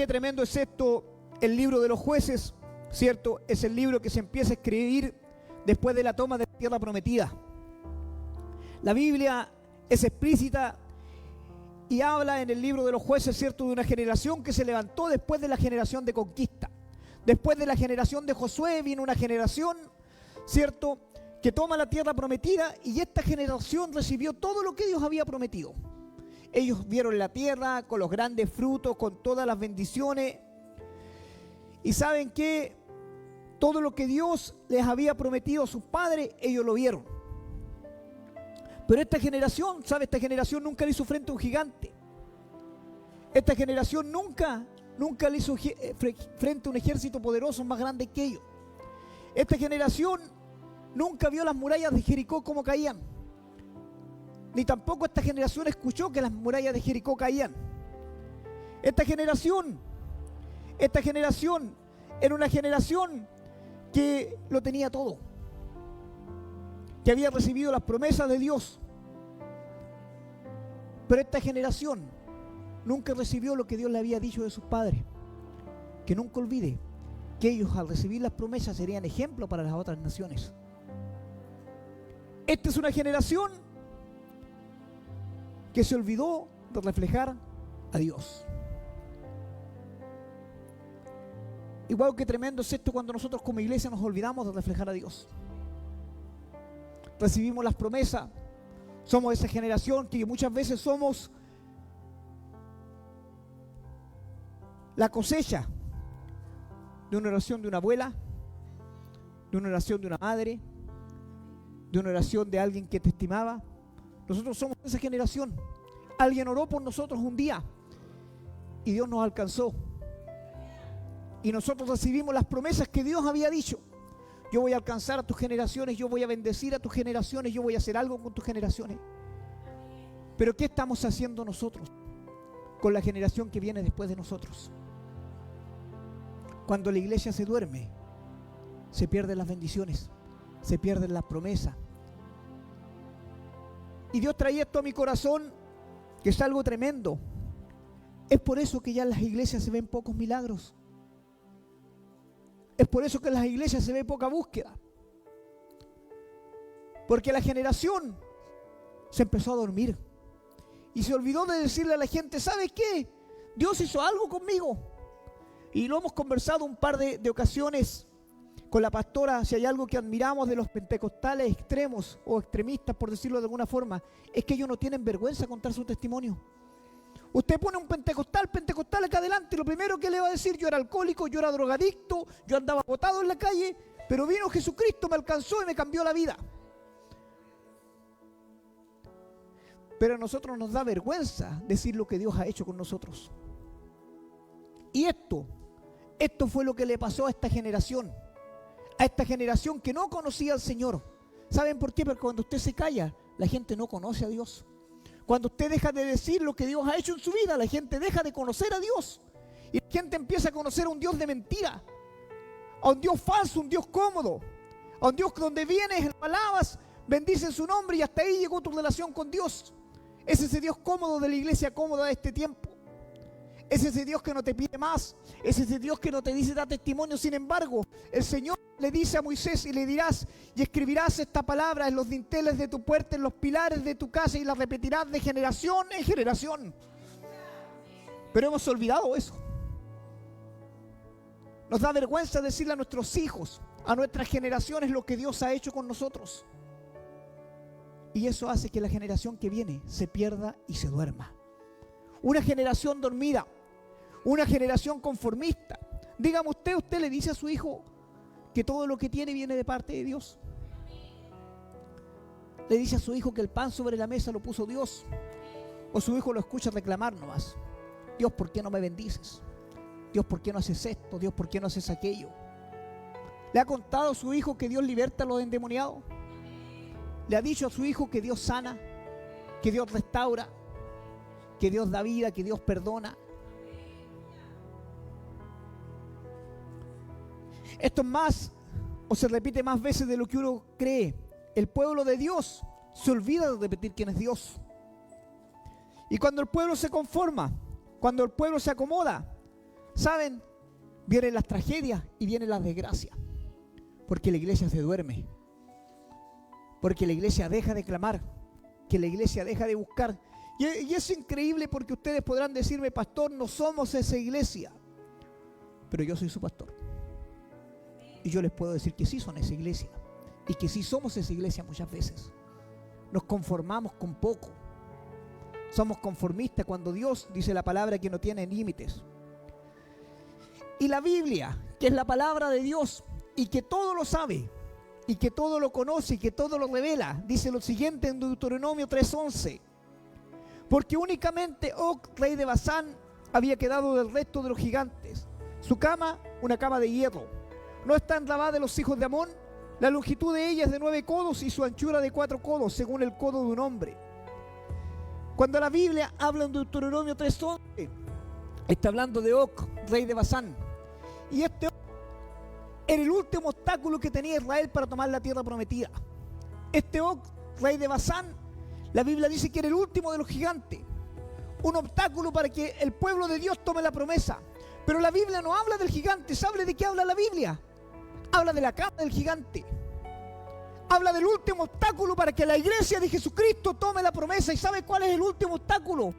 Qué tremendo es esto, el libro de los jueces, ¿cierto? Es el libro que se empieza a escribir después de la toma de la tierra prometida. La Biblia es explícita y habla en el libro de los jueces, ¿cierto?, de una generación que se levantó después de la generación de conquista. Después de la generación de Josué vino una generación, ¿cierto?, que toma la tierra prometida, y esta generación recibió todo lo que Dios había prometido. Ellos vieron la tierra con los grandes frutos, con todas las bendiciones. Y saben que todo lo que Dios les había prometido a sus padres, ellos lo vieron. Pero esta generación, ¿sabe? Esta generación nunca le hizo frente a un gigante. Esta generación nunca le hizo frente a un ejército poderoso más grande que ellos. Esta generación nunca vio las murallas de Jericó como caían. Ni tampoco esta generación escuchó que las murallas de Jericó caían. Esta generación era una generación que lo tenía todo, que había recibido las promesas de Dios. Pero esta generación nunca recibió lo que Dios le había dicho de sus padres. Que nunca olvide que ellos, al recibir las promesas, serían ejemplo para las otras naciones. Esta es una generación que se olvidó de reflejar a Dios. Igual que tremendo es esto cuando nosotros como iglesia nos olvidamos de reflejar a Dios. Recibimos las promesas, somos esa generación que muchas veces somos la cosecha de una oración de una abuela, de una oración de una madre, de una oración de alguien que te estimaba. Nosotros somos esa generación. Alguien oró por nosotros un día y Dios nos alcanzó. Y nosotros recibimos las promesas que Dios había dicho. Yo voy a alcanzar a tus generaciones, yo voy a bendecir a tus generaciones, yo voy a hacer algo con tus generaciones. Pero ¿qué estamos haciendo nosotros con la generación que viene después de nosotros? Cuando la iglesia se duerme, se pierden las bendiciones, se pierden las promesas. Y Dios traía esto a mi corazón, que es algo tremendo. Es por eso que ya en las iglesias se ven pocos milagros. Es por eso que en las iglesias se ve poca búsqueda. Porque la generación se empezó a dormir. Y se olvidó de decirle a la gente, ¿sabes qué? Dios hizo algo conmigo. Y lo hemos conversado un par de ocasiones con la pastora. Si hay algo que admiramos de los pentecostales extremos o extremistas, por decirlo de alguna forma, es que ellos no tienen vergüenza de contar su testimonio. Usted pone un pentecostal acá adelante, lo primero que le va a decir: yo era alcohólico, yo era drogadicto, yo andaba botado en la calle, pero vino Jesucristo, me alcanzó y me cambió la vida. Pero a nosotros nos da vergüenza decir lo que Dios ha hecho con nosotros. Y esto fue lo que le pasó a esta generación que no conocía al Señor. ¿Saben por qué? Porque cuando usted se calla, la gente no conoce a Dios. Cuando usted deja de decir lo que Dios ha hecho en su vida, la gente deja de conocer a Dios. Y la gente empieza a conocer a un Dios de mentira, a un Dios falso, un Dios cómodo, a un Dios donde vienes, alabas, bendices su nombre y hasta ahí llegó tu relación con Dios. Es ese Dios cómodo de la iglesia cómoda de este tiempo. Es ese Dios que no te pide más. Es ese Dios que no te dice da testimonio. Sin embargo, el Señor le dice a Moisés: y le dirás y escribirás esta palabra en los dinteles de tu puerta, en los pilares de tu casa, y la repetirás de generación en generación. Pero hemos olvidado eso. Nos da vergüenza decirle a nuestros hijos, a nuestras generaciones, lo que Dios ha hecho con nosotros. Y eso hace que la generación que viene se pierda y se duerma. Una generación dormida, una generación conformista. Dígame usted le dice a su hijo que todo lo que tiene viene de parte de Dios. Le dice a su hijo que el pan sobre la mesa lo puso Dios. O su hijo lo escucha reclamar nomás: Dios, ¿por qué no me bendices? Dios, ¿por qué no haces esto? Dios, ¿por qué no haces aquello? ¿Le ha contado a su hijo que Dios liberta a los endemoniados? ¿Le ha dicho a su hijo que Dios sana, que Dios restaura, que Dios da vida, que Dios perdona? Esto es más, o se repite más veces de lo que uno cree. El pueblo de Dios se olvida de repetir quién es Dios. Y cuando el pueblo se conforma, cuando el pueblo se acomoda, ¿Saben? Vienen las tragedias y vienen las desgracias. Porque la iglesia se duerme. Porque la iglesia deja de clamar. Que la iglesia deja de buscar. Y es increíble porque ustedes podrán decirme, pastor, no somos esa iglesia. Pero yo soy su pastor. Y yo les puedo decir que sí son esa iglesia. Y que sí somos esa iglesia muchas veces. Nos conformamos con poco. Somos conformistas cuando Dios dice la palabra que no tiene límites. Y la Biblia, que es la palabra de Dios y que todo lo sabe y que todo lo conoce y que todo lo revela, dice lo siguiente en Deuteronomio 3:11. Porque únicamente Og, rey de Basán, había quedado del resto de los gigantes. Su cama, una cama de hierro. ¿No está enlavada de los hijos de Amón? La longitud de ella es de 9 codos y su anchura de 4 codos, según el codo de un hombre. Cuando la Biblia habla en Deuteronomio 3:11, está hablando de Og, rey de Basán. Y este era el último obstáculo que tenía Israel para tomar la tierra prometida. Este Og, rey de Basán, la Biblia dice que era el último de los gigantes. Un obstáculo para que el pueblo de Dios tome la promesa. Pero la Biblia no habla del gigante. ¿Sabe de qué habla la Biblia? Habla de la cama del gigante. Habla del último obstáculo para que la iglesia de Jesucristo tome la promesa. ¿Y sabe cuál es el último obstáculo?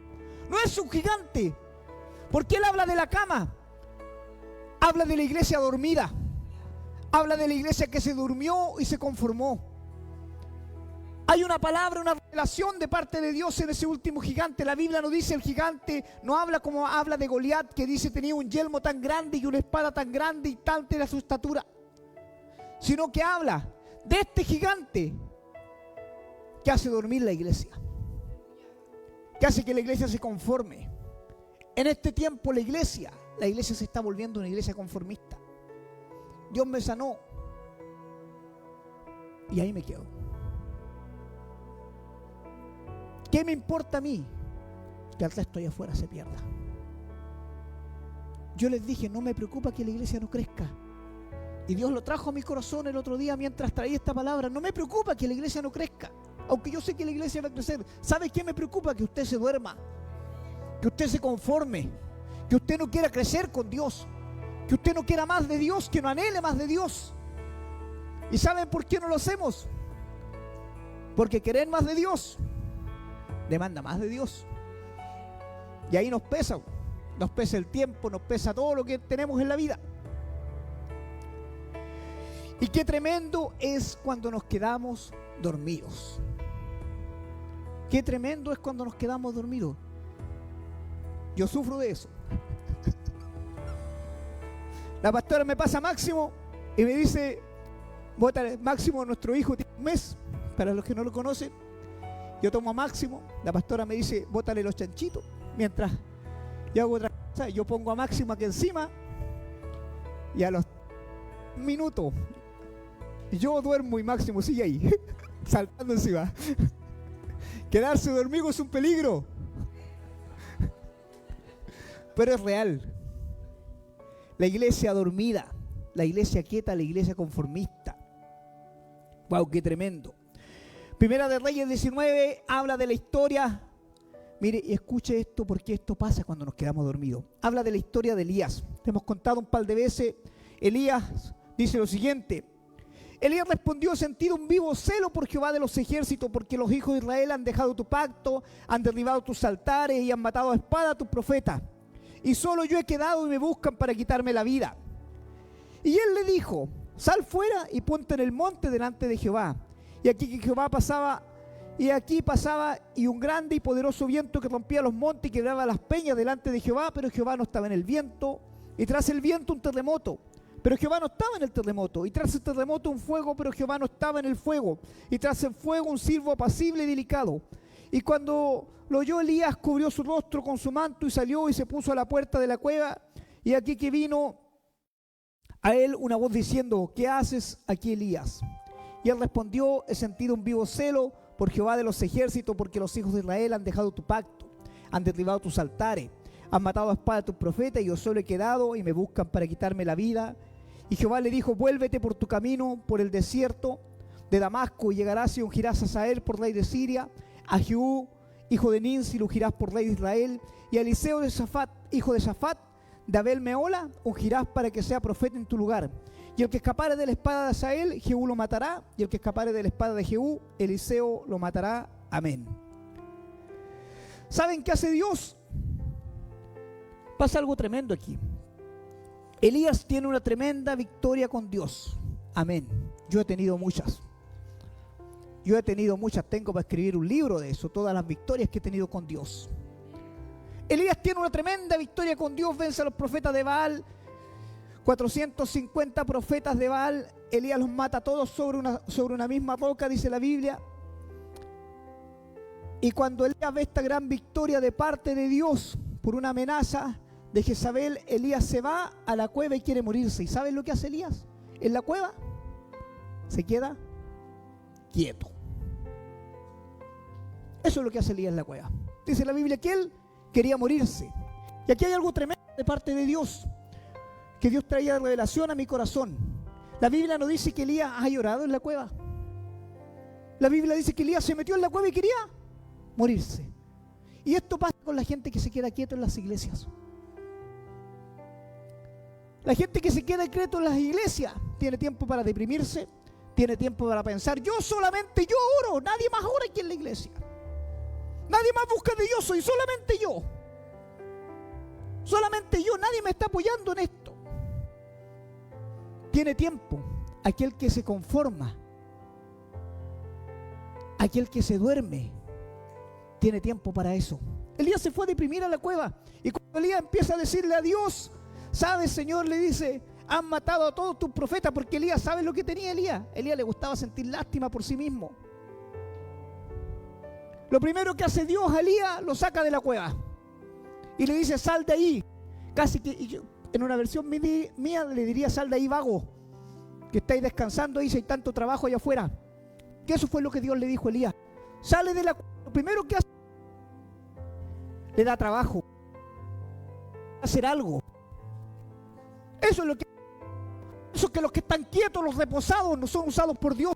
No es un gigante. Porque él habla de la cama. Habla de la iglesia dormida. Habla de la iglesia que se durmió y se conformó. Hay una palabra, una revelación de parte de Dios en ese último gigante. La Biblia no dice el gigante, no habla como habla de Goliat, que dice tenía un yelmo tan grande y una espada tan grande y tanta era su estatura. Sino que habla de este gigante que hace dormir la iglesia. Que hace que la iglesia se conforme. En este tiempo la iglesia se está volviendo una iglesia conformista. Dios me sanó. Y ahí me quedo. ¿Qué me importa a mí que el resto allá afuera se pierda? Yo les dije, no me preocupa que la iglesia no crezca. Y Dios lo trajo a mi corazón el otro día mientras traía esta palabra. No me preocupa que la iglesia no crezca, aunque yo sé que la iglesia va a crecer. ¿Sabe qué me preocupa? Que usted se duerma, que usted se conforme, que usted no quiera crecer con Dios, que usted no quiera más de Dios, que no anhele más de Dios. ¿Y saben por qué no lo hacemos? Porque querer más de Dios demanda más de Dios. Y ahí nos pesa el tiempo, nos pesa todo lo que tenemos en la vida. Y qué tremendo es cuando nos quedamos dormidos. Qué tremendo es cuando nos quedamos dormidos. Yo sufro de eso. La pastora me pasa Máximo y me dice, bótale, Máximo, nuestro hijo tiene un mes, para los que no lo conocen. Yo tomo a Máximo, la pastora me dice, bótale los chanchitos, mientras yo hago otra cosa, yo pongo a Máximo aquí encima y a los minutos yo duermo y Máximo sigue ahí, saltando encima. Quedarse dormido es un peligro, pero es real. La iglesia dormida, la iglesia quieta, la iglesia conformista. Wow, qué tremendo. Primera de Reyes 19 habla de la historia. Mire, y escuche esto porque esto pasa cuando nos quedamos dormidos. Habla de la historia de Elías. Te hemos contado un par de veces. Elías dice lo siguiente. Elías respondió, he sentido un vivo celo por Jehová de los ejércitos, porque los hijos de Israel han dejado tu pacto, han derribado tus altares y han matado a espada a tus profetas. Y solo yo he quedado y me buscan para quitarme la vida. Y él le dijo, sal fuera y ponte en el monte delante de Jehová. Y aquí que Jehová pasaba, y un grande y poderoso viento que rompía los montes y quebraba las peñas delante de Jehová, pero Jehová no estaba en el viento. Y tras el viento un terremoto, pero Jehová no estaba en el terremoto. Y tras el terremoto un fuego, pero Jehová no estaba en el fuego. Y tras el fuego un silbo apacible y delicado. Y cuando lo oyó Elías, cubrió su rostro con su manto y salió y se puso a la puerta de la cueva. Y aquí que vino a él una voz diciendo, ¿qué haces aquí, Elías? Y él respondió, he sentido un vivo celo por Jehová de los ejércitos, porque los hijos de Israel han dejado tu pacto, han derribado tus altares, han matado a espada a tus profetas, y yo solo he quedado y me buscan para quitarme la vida. Y Jehová le dijo, vuélvete por tu camino por el desierto de Damasco, y llegarás y ungirás a Hazael por rey de Siria, a Jehú, hijo de Ninsi, lo ungirás por rey de Israel, y a Eliseo de Safat, hijo de Safat, de Abel Mehola ungirás para que sea profeta en tu lugar. Y el que escapare de la espada de Asael, Jehú lo matará. Y el que escapare de la espada de Jehú, Eliseo lo matará. Amén. ¿Saben qué hace Dios? Pasa algo tremendo aquí. Elías tiene una tremenda victoria con Dios. Amén. Yo he tenido muchas. Tengo para escribir un libro de eso, todas las victorias que he tenido con Dios. Elías tiene una tremenda victoria con Dios, vence a los profetas de Baal, 450 profetas de Baal, Elías los mata a todos sobre una misma roca, dice la Biblia. Y cuando Elías ve esta gran victoria de parte de Dios por una amenaza de Jezabel, Elías se va a la cueva y quiere morirse. ¿Y saben lo que hace Elías? En la cueva se queda quieto. Eso es lo que hace Elías en la cueva. Dice la Biblia que él quería morirse. Y aquí hay algo tremendo de parte de Dios, que Dios traía revelación a mi corazón. La Biblia no dice que Elías ha llorado en la cueva. La Biblia dice que Elías se metió en la cueva y quería morirse. Y esto pasa con la gente que se queda quieto en las iglesias. La gente que se queda quieto en las iglesias tiene tiempo para deprimirse, tiene tiempo para pensar, yo oro, nadie más ora aquí en la iglesia. Nadie más busca de Dios, soy solamente yo. Solamente yo, nadie me está apoyando en esto. Tiene tiempo aquel que se conforma, aquel que se duerme, tiene tiempo para eso. Elías se fue a deprimir a la cueva. Y cuando Elías empieza a decirle a Dios, ¿sabes, Señor? Le dice, han matado a todos tus profetas, porque Elías, ¿sabes lo que tenía Elías? Elías le gustaba sentir lástima por sí mismo. Lo primero que hace Dios a Elías, lo saca de la cueva y le dice, sal de ahí. Casi que yo, en una versión mía le diría, sal de ahí, vago, que estáis descansando ahí, si hay tanto trabajo allá afuera. Que eso fue lo que Dios le dijo a Elías. Sale de la cueva. Lo primero que hace, le da trabajo, hacer algo. Eso es que los que están quietos, los reposados, no son usados por Dios.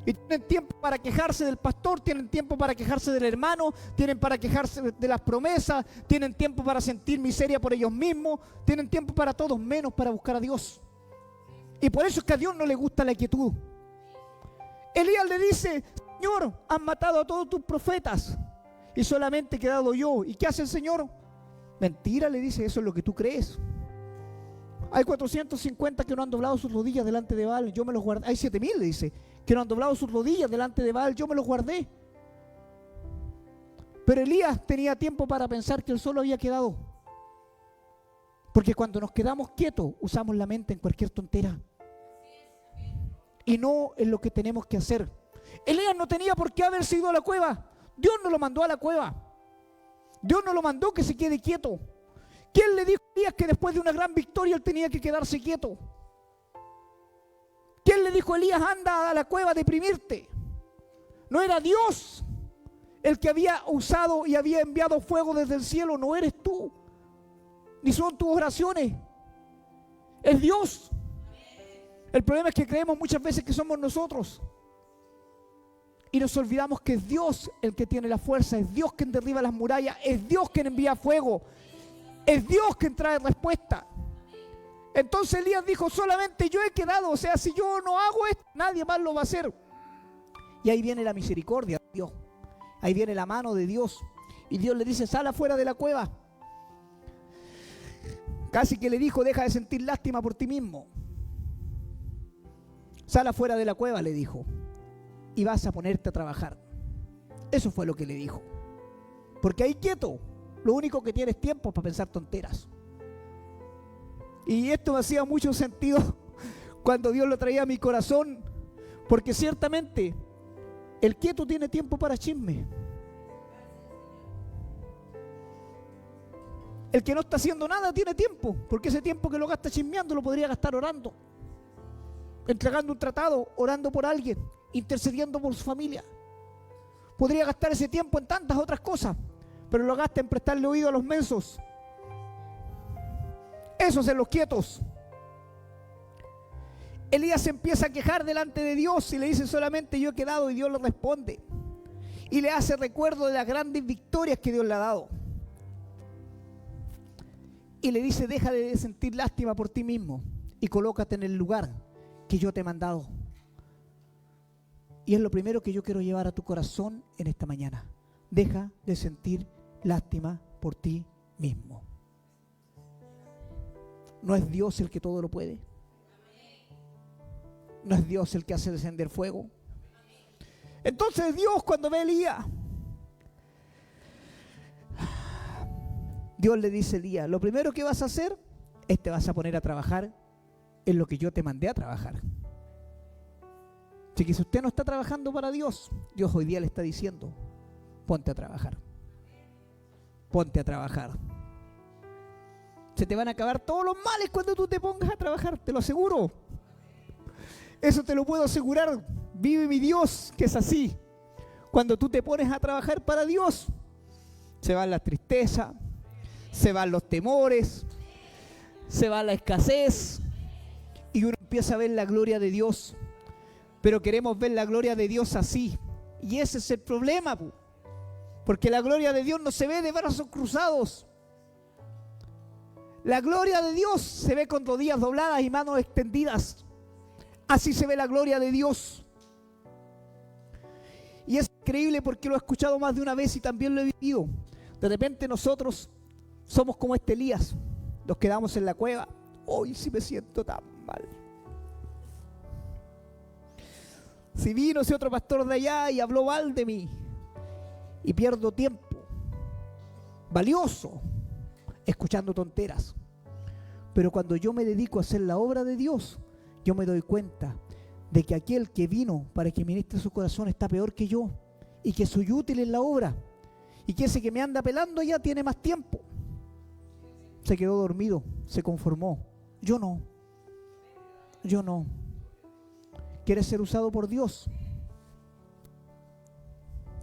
Y tienen tiempo para quejarse del pastor, tienen tiempo para quejarse del hermano, tienen para quejarse de las promesas, tienen tiempo para sentir miseria por ellos mismos, tienen tiempo para todos menos para buscar a Dios. Y por eso es que a Dios no le gusta la quietud. Elías le dice, Señor, han matado a todos tus profetas y solamente he quedado yo. ¿Y qué hace el Señor? Mentira, le dice, eso es lo que tú crees. Hay 450 que no han doblado sus rodillas delante de Baal, yo me los guardé. Hay 7000, le dice, que no han doblado sus rodillas delante de Baal, yo me los guardé. Pero Elías tenía tiempo para pensar que él solo había quedado. Porque cuando nos quedamos quietos, usamos la mente en cualquier tontera. Y no en lo que tenemos que hacer. Elías no tenía por qué haberse ido a la cueva. Dios no lo mandó a la cueva. Dios no lo mandó que se quede quieto. ¿Quién le dijo a Elías que después de una gran victoria él tenía que quedarse quieto? ¿Quién le dijo a Elías, anda a la cueva a deprimirte? No era Dios el que había usado y había enviado fuego desde el cielo, no eres tú, ni son tus oraciones, es Dios. El problema es que creemos muchas veces que somos nosotros y nos olvidamos que es Dios el que tiene la fuerza, es Dios quien derriba las murallas, es Dios quien envía fuego, es Dios quien trae respuesta. Entonces Elías dijo, solamente yo he quedado, o sea, si yo no hago esto, nadie más lo va a hacer. Y ahí viene la misericordia de Dios, ahí viene la mano de Dios, y Dios le dice, sal afuera de la cueva. Casi que le dijo, deja de sentir lástima por ti mismo. Sal afuera de la cueva, le dijo, y vas a ponerte a trabajar. Eso fue lo que le dijo. Porque ahí quieto, lo único que tienes tiempo es para pensar tonteras. Y esto me hacía mucho sentido cuando Dios lo traía a mi corazón, porque ciertamente el quieto tiene tiempo para chisme. El que no está haciendo nada tiene tiempo, porque ese tiempo que lo gasta chismeando lo podría gastar orando, entregando un tratado, orando por alguien, intercediendo por su familia. Podría gastar ese tiempo en tantas otras cosas, pero lo gasta en prestarle oído a los mensos. Esos son los quietos. Elías se empieza a quejar delante de Dios y le dice, solamente yo he quedado, y Dios le responde y le hace recuerdo de las grandes victorias que Dios le ha dado. y le dice: deja de sentir lástima por ti mismo y colócate en el lugar que yo te he mandado. Y es lo primero que yo quiero llevar a tu corazón en esta mañana. Deja de sentir lástima por ti mismo. ¿No es Dios el que todo lo puede? ¿No es Dios el que hace descender fuego? Entonces Dios, cuando ve a Elías, Dios le dice a Elías: lo primero que vas a hacer es te vas a poner a trabajar en lo que yo te mandé a trabajar. Así que si usted no está trabajando para Dios, Dios hoy día le está diciendo: ponte a trabajar. Ponte a trabajar. Se te van a acabar todos los males cuando tú te pongas a trabajar, te lo aseguro. Eso te lo puedo asegurar. Vive mi Dios, que es así. Cuando tú te pones a trabajar para Dios, se van las tristezas, se van los temores, se va la escasez, y uno empieza a ver la gloria de Dios. Pero queremos ver la gloria de Dios así, y ese es el problema, porque la gloria de Dios no se ve de brazos cruzados. La gloria de Dios se ve con rodillas dobladas y manos extendidas. Así se ve la gloria de Dios. Y es increíble porque lo he escuchado más de una vez y también lo he vivido. De repente nosotros somos como este Elías. Nos quedamos en la cueva. Hoy sí me siento tan mal. Si vino ese otro pastor de allá y habló mal de mí, y pierdo tiempo valioso escuchando tonteras. Pero cuando yo me dedico a hacer la obra de Dios, yo me doy cuenta de que aquel que vino para que ministre su corazón está peor que yo, y que soy útil en la obra, y que ese que me anda pelando ya tiene más tiempo. Se quedó dormido, se conformó. Yo no. ¿Quieres ser usado por Dios?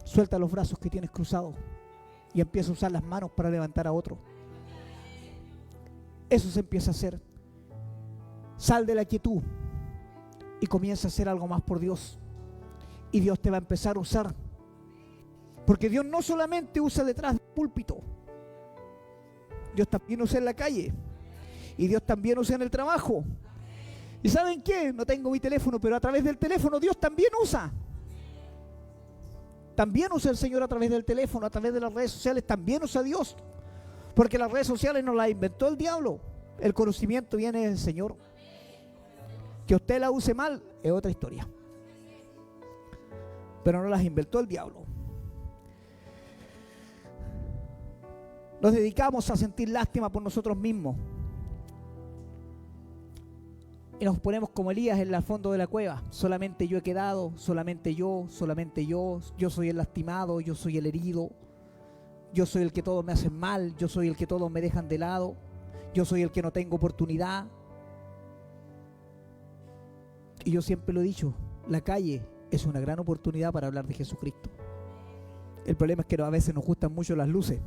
Suelta los brazos que tienes cruzados y empieza a usar las manos para levantar a otro. Eso se empieza a hacer. Sal de la quietud y comienza a hacer algo más por Dios. Y Dios te va a empezar a usar. Porque Dios no solamente usa detrás del púlpito. Dios también usa en la calle. Y Dios también usa en el trabajo. ¿Y saben qué? No tengo mi teléfono, pero a través del teléfono Dios también usa. También usa el Señor a través del teléfono, a través de las redes sociales, también usa Dios. Porque las redes sociales no las inventó el diablo. El conocimiento viene del Señor. Que usted la use mal es otra historia. Pero no las inventó el diablo. Nos dedicamos a sentir lástima por nosotros mismos. Y nos ponemos como Elías en el fondo de la cueva. Solamente yo he quedado, solamente yo soy el lastimado, yo soy el herido, yo soy el que todos me hacen mal, yo soy el que todos me dejan de lado, yo soy el que no tengo oportunidad. Y yo siempre lo he dicho, la calle es una gran oportunidad para hablar de Jesucristo. El problema es que a veces nos gustan mucho las luces.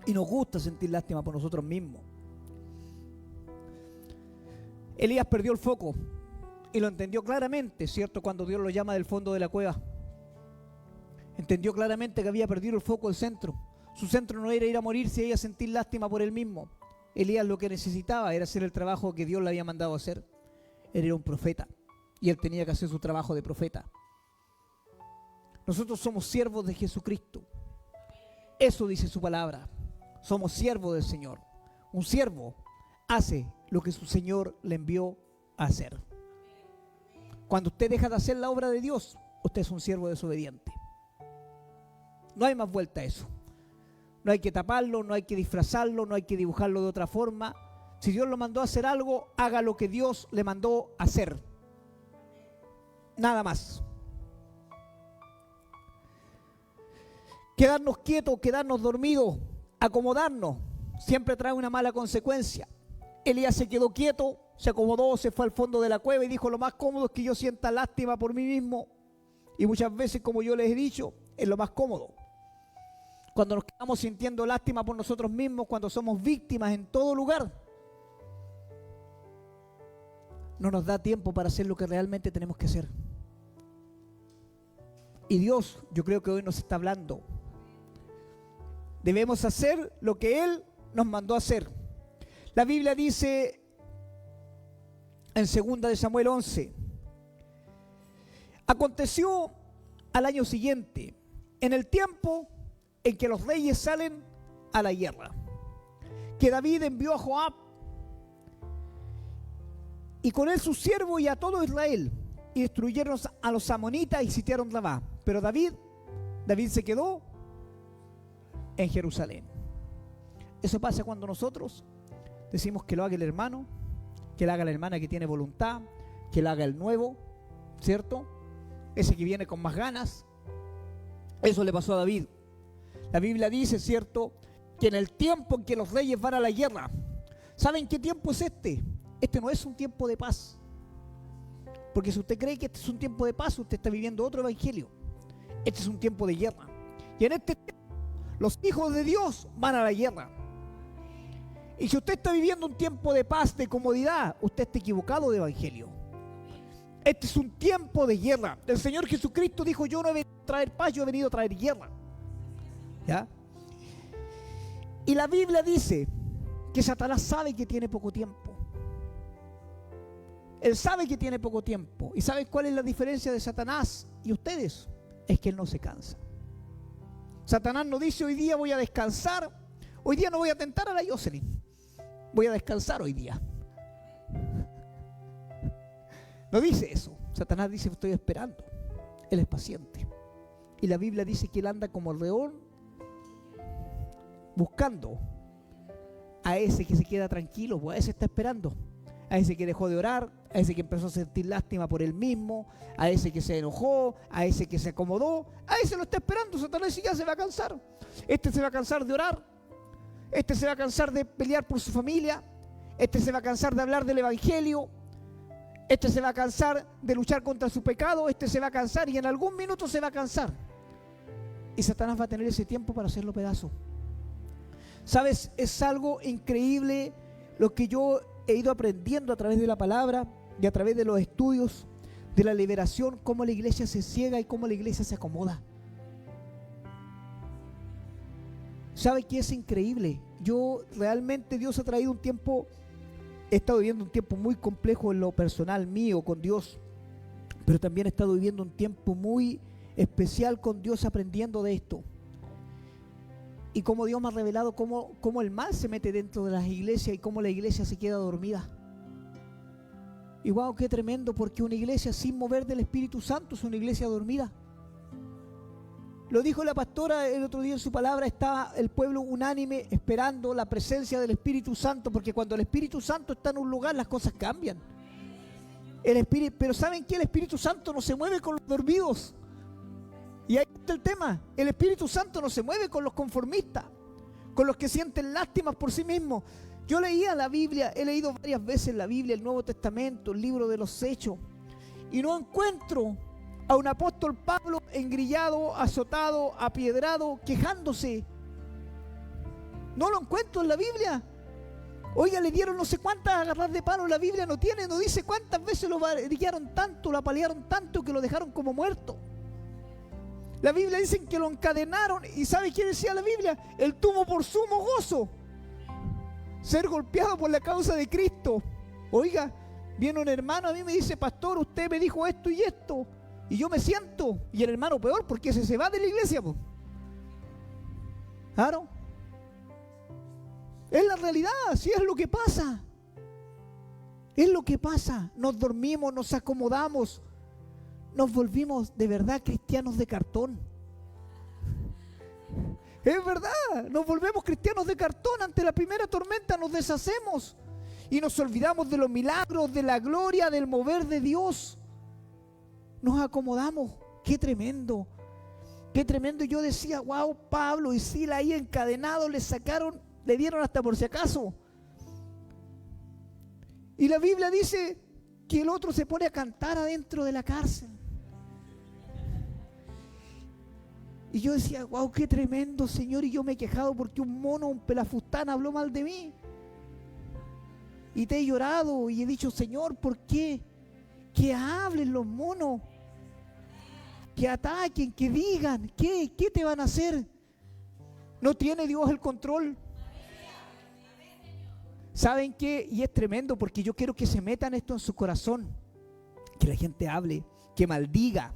Y nos gusta sentir lástima por nosotros mismos. Elías perdió el foco y lo entendió claramente, ¿cierto? Cuando Dios lo llama del fondo de la cueva. Entendió claramente que había perdido el foco, el centro. Su centro no era ir a morirse y a sentir lástima por él mismo. Elías lo que necesitaba era hacer el trabajo que Dios le había mandado a hacer. Él era un profeta y él tenía que hacer su trabajo de profeta. Nosotros somos siervos de Jesucristo. Eso dice su palabra. Somos siervos del Señor. Un siervo hace lo que su Señor le envió a hacer. Cuando usted deja de hacer la obra de Dios, usted es un siervo desobediente. No hay más vuelta a eso. No hay que taparlo, no hay que disfrazarlo, no hay que dibujarlo de otra forma. Si Dios lo mandó a hacer algo, haga lo que Dios le mandó a hacer. Nada más. Quedarnos quietos, quedarnos dormidos, acomodarnos, siempre trae una mala consecuencia. Elías se quedó quieto, se acomodó, se fue al fondo de la cueva y dijo: lo más cómodo es que yo sienta lástima por mí mismo. Y muchas veces, como yo les he dicho, es lo más cómodo. Cuando nos quedamos sintiendo lástima por nosotros mismos, cuando somos víctimas en todo lugar, no nos da tiempo para hacer lo que realmente tenemos que hacer. Y Dios, yo creo que hoy nos está hablando. Debemos hacer lo que Él nos mandó a hacer. La Biblia dice en 2 de Samuel 11, aconteció al año siguiente, en el tiempo en que los reyes salen a la guerra, que David envió a Joab y con él su siervo y a todo Israel, y destruyeron a los amonitas y sitiaron Rabá. Pero David se quedó en Jerusalén. Eso pasa cuando nosotros decimos que lo haga el hermano, que lo haga la hermana que tiene voluntad, que lo haga el nuevo, ¿cierto? Ese que viene con más ganas. Eso le pasó a David. La Biblia dice, ¿cierto?, que en el tiempo en que los reyes van a la guerra, ¿saben qué tiempo es este? Este no es un tiempo de paz. Porque si usted cree que este es un tiempo de paz, usted está viviendo otro evangelio. Este es un tiempo de guerra. Y en este tiempo, los hijos de Dios van a la guerra. Y si usted está viviendo un tiempo de paz, de comodidad, usted está equivocado de evangelio. Este es un tiempo de guerra. El Señor Jesucristo dijo, yo no he venido a traer paz, yo he venido a traer guerra. ¿Ya? Y la Biblia dice que Satanás sabe que tiene poco tiempo. Él sabe que tiene poco tiempo. ¿Y sabe cuál es la diferencia de Satanás y ustedes? Es que él no se cansa. Satanás no dice, hoy día voy a descansar, hoy día no voy a tentar a la Jocelyn, voy a descansar hoy día. No dice eso. Satanás dice, estoy esperando. Él es paciente. Y la Biblia dice que él anda como el león buscando a ese que se queda tranquilo, pues a ese está esperando. A ese que dejó de orar, a ese que empezó a sentir lástima por él mismo, a ese que se enojó, a ese que se acomodó, a ese lo está esperando. Satanás ya se va a cansar. Este se va a cansar de orar, este se va a cansar de pelear por su familia, este se va a cansar de hablar del evangelio, este se va a cansar de luchar contra su pecado, este se va a cansar y en algún minuto se va a cansar. Y Satanás va a tener ese tiempo para hacerlo pedazo. ¿Sabes? Es algo increíble lo que yo he ido aprendiendo a través de la palabra y a través de los estudios de la liberación, cómo la iglesia se ciega y cómo la iglesia se acomoda. ¿Sabe qué es increíble? Yo realmente, Dios ha traído un tiempo, he estado viviendo un tiempo muy complejo en lo personal mío con Dios, pero también he estado viviendo un tiempo muy especial con Dios aprendiendo de esto. Y cómo Dios me ha revelado cómo el mal se mete dentro de las iglesias y cómo la iglesia se queda dormida. Y wow, qué tremendo, porque una iglesia sin mover del Espíritu Santo es una iglesia dormida. Lo dijo la pastora el otro día en su palabra, está el pueblo unánime esperando la presencia del Espíritu Santo, porque cuando el Espíritu Santo está en un lugar las cosas cambian. Pero ¿saben qué? El Espíritu Santo no se mueve con los dormidos. Y ahí está el tema. El Espíritu Santo no se mueve con los conformistas, con los que sienten lástimas por sí mismos. Yo leía la Biblia, he leído varias veces la Biblia, el Nuevo Testamento, el libro de los Hechos, y no encuentro a un apóstol Pablo engrillado, azotado, apiedrado, quejándose. No lo encuentro en la Biblia. Oiga, le dieron no sé cuántas agarradas de palo, la Biblia no tiene, no dice cuántas veces lo brillaron tanto, lo apalearon tanto que lo dejaron como muerto. La Biblia dice que lo encadenaron. ¿Y sabe qué decía la Biblia? Él tuvo por sumo gozo ser golpeado por la causa de Cristo. Oiga, viene un hermano a mí y me dice, pastor, usted me dijo esto y esto, y yo me siento, y el hermano peor, porque ese se va de la iglesia, pues. Claro. Es la realidad, así es lo que pasa. Es lo que pasa. Nos dormimos, nos acomodamos, nos volvimos de verdad cristianos de cartón. Es verdad, nos volvemos cristianos de cartón. Ante la primera tormenta nos deshacemos y nos olvidamos de los milagros, de la gloria, del mover de Dios. Nos acomodamos. Qué tremendo, qué tremendo. Yo decía, wow, Pablo y Sila ahí encadenados, le dieron hasta por si acaso. Y la Biblia dice que el otro se pone a cantar adentro de la cárcel. Y yo decía, wow, qué tremendo, Señor. Y yo me he quejado porque un mono, un pelafustán habló mal de mí. Y te he llorado y he dicho, Señor, ¿por qué? Que hablen los monos, que ataquen, que digan, ¿qué te van a hacer? ¿No tiene Dios el control? ¿Saben qué? Y es tremendo porque yo quiero que se metan esto en su corazón. Que la gente hable, que maldiga.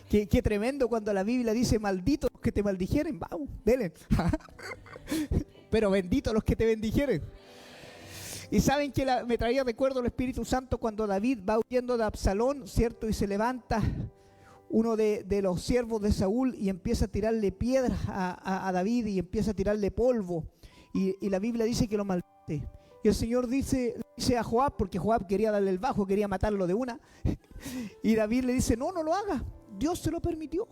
Qué tremendo cuando la Biblia dice malditos los que te maldijeren. Vamos, denle. Pero benditos los que te bendijeren. Y saben que me traía recuerdo el Espíritu Santo cuando David va huyendo de Absalón, ¿cierto? Y se levanta uno de los siervos de Saúl y empieza a tirarle piedras a David y empieza a tirarle polvo. Y la Biblia dice que lo maldice. Y el Señor dice a Joab, porque Joab quería darle el bajo, quería matarlo de una. Y David le dice, no lo haga. Dios se lo permitió.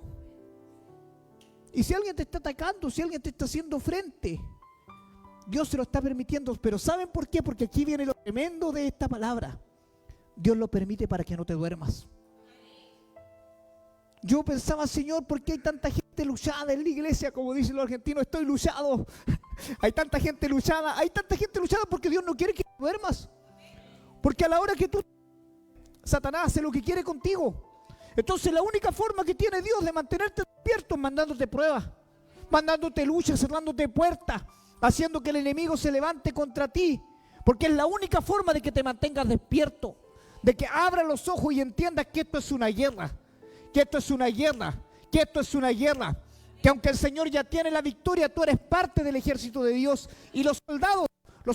Y si alguien te está atacando, si alguien te está haciendo frente, Dios se lo está permitiendo. Pero ¿saben por qué? Porque aquí viene lo tremendo de esta palabra. Dios lo permite para que no te duermas. Yo pensaba, Señor, ¿por qué hay tanta gente luchada en la iglesia? Como dicen los argentinos, estoy luchado. Hay tanta gente luchada porque Dios no quiere que te duermas. Porque a la hora que tú, Satanás hace lo que quiere contigo. Entonces la única forma que tiene Dios de mantenerte despierto es mandándote pruebas, mandándote luchas, cerrándote puertas, haciendo que el enemigo se levante contra ti. Porque es la única forma de que te mantengas despierto, de que abras los ojos y entiendas que esto es una guerra, que esto es una guerra, que esto es una guerra. Que aunque el Señor ya tiene la victoria, tú eres parte del ejército de Dios. Y los soldados no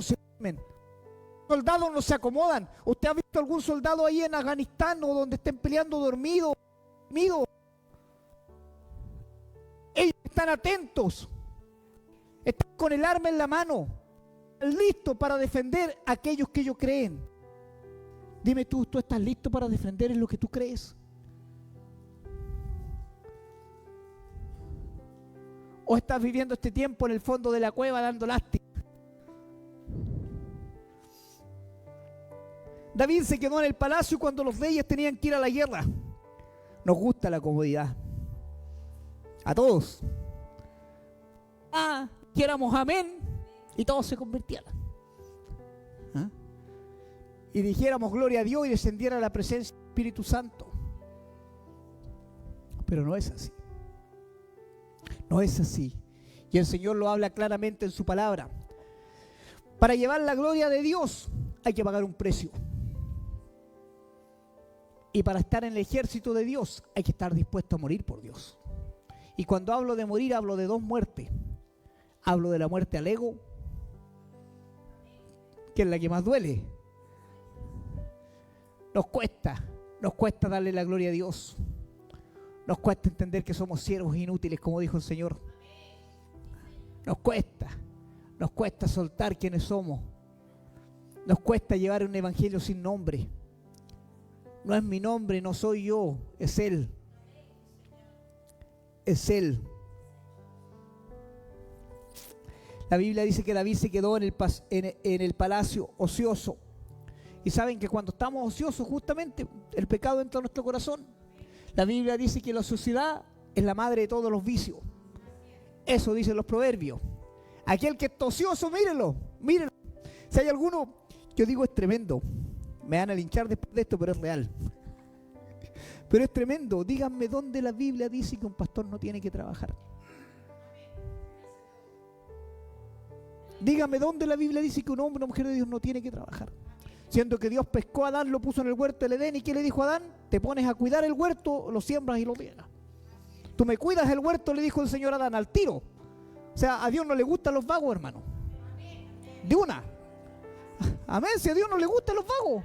se duermen. Los soldados no se acomodan. ¿Usted ha visto algún soldado ahí en Afganistán o donde estén peleando dormido? Ellos están atentos. Están con el arma en la mano, listos para defender a aquellos que ellos creen. Dime tú estás listo para defender en lo que tú crees. ¿O estás viviendo este tiempo en el fondo de la cueva dando lástima? David se quedó en el palacio cuando los reyes tenían que ir a la guerra. Nos gusta la comodidad. A todos. Dijéramos amén y todos se convirtieran. Y dijéramos gloria a Dios y descendiera la presencia del Espíritu Santo. Pero no es así. No es así. Y el Señor lo habla claramente en su palabra. Para llevar la gloria de Dios hay que pagar un precio. Y para estar en el ejército de Dios hay que estar dispuesto a morir por Dios. Y cuando hablo de morir, hablo de dos muertes. Hablo de la muerte al ego, que es la que más duele. Nos cuesta darle la gloria a Dios. Nos cuesta entender que somos siervos inútiles, como dijo el Señor. Nos cuesta soltar quienes somos. Nos cuesta llevar un evangelio sin nombre. No es mi nombre, no soy yo, es Él. Es Él. La Biblia dice que David se quedó en el palacio ocioso. Y saben que cuando estamos ociosos, justamente, el pecado entra a nuestro corazón. La Biblia dice que la ociosidad es la madre de todos los vicios. Eso dicen los proverbios. Aquel que está ocioso, mírenlo. Si hay alguno, yo digo es tremendo. Me van a linchar después de esto, pero es real. Pero es tremendo. Díganme dónde la Biblia dice que un pastor no tiene que trabajar. Díganme dónde la Biblia dice que un hombre o mujer de Dios no tiene que trabajar. Siendo que Dios pescó a Adán, lo puso en el huerto del Edén. ¿Y qué le dijo a Adán? Te pones a cuidar el huerto, lo siembras y lo riegas. Tú me cuidas el huerto, le dijo el Señor a Adán, al tiro. O sea, a Dios no le gustan los vagos, hermano. De una. Amén, si a Dios no le gustan los vagos.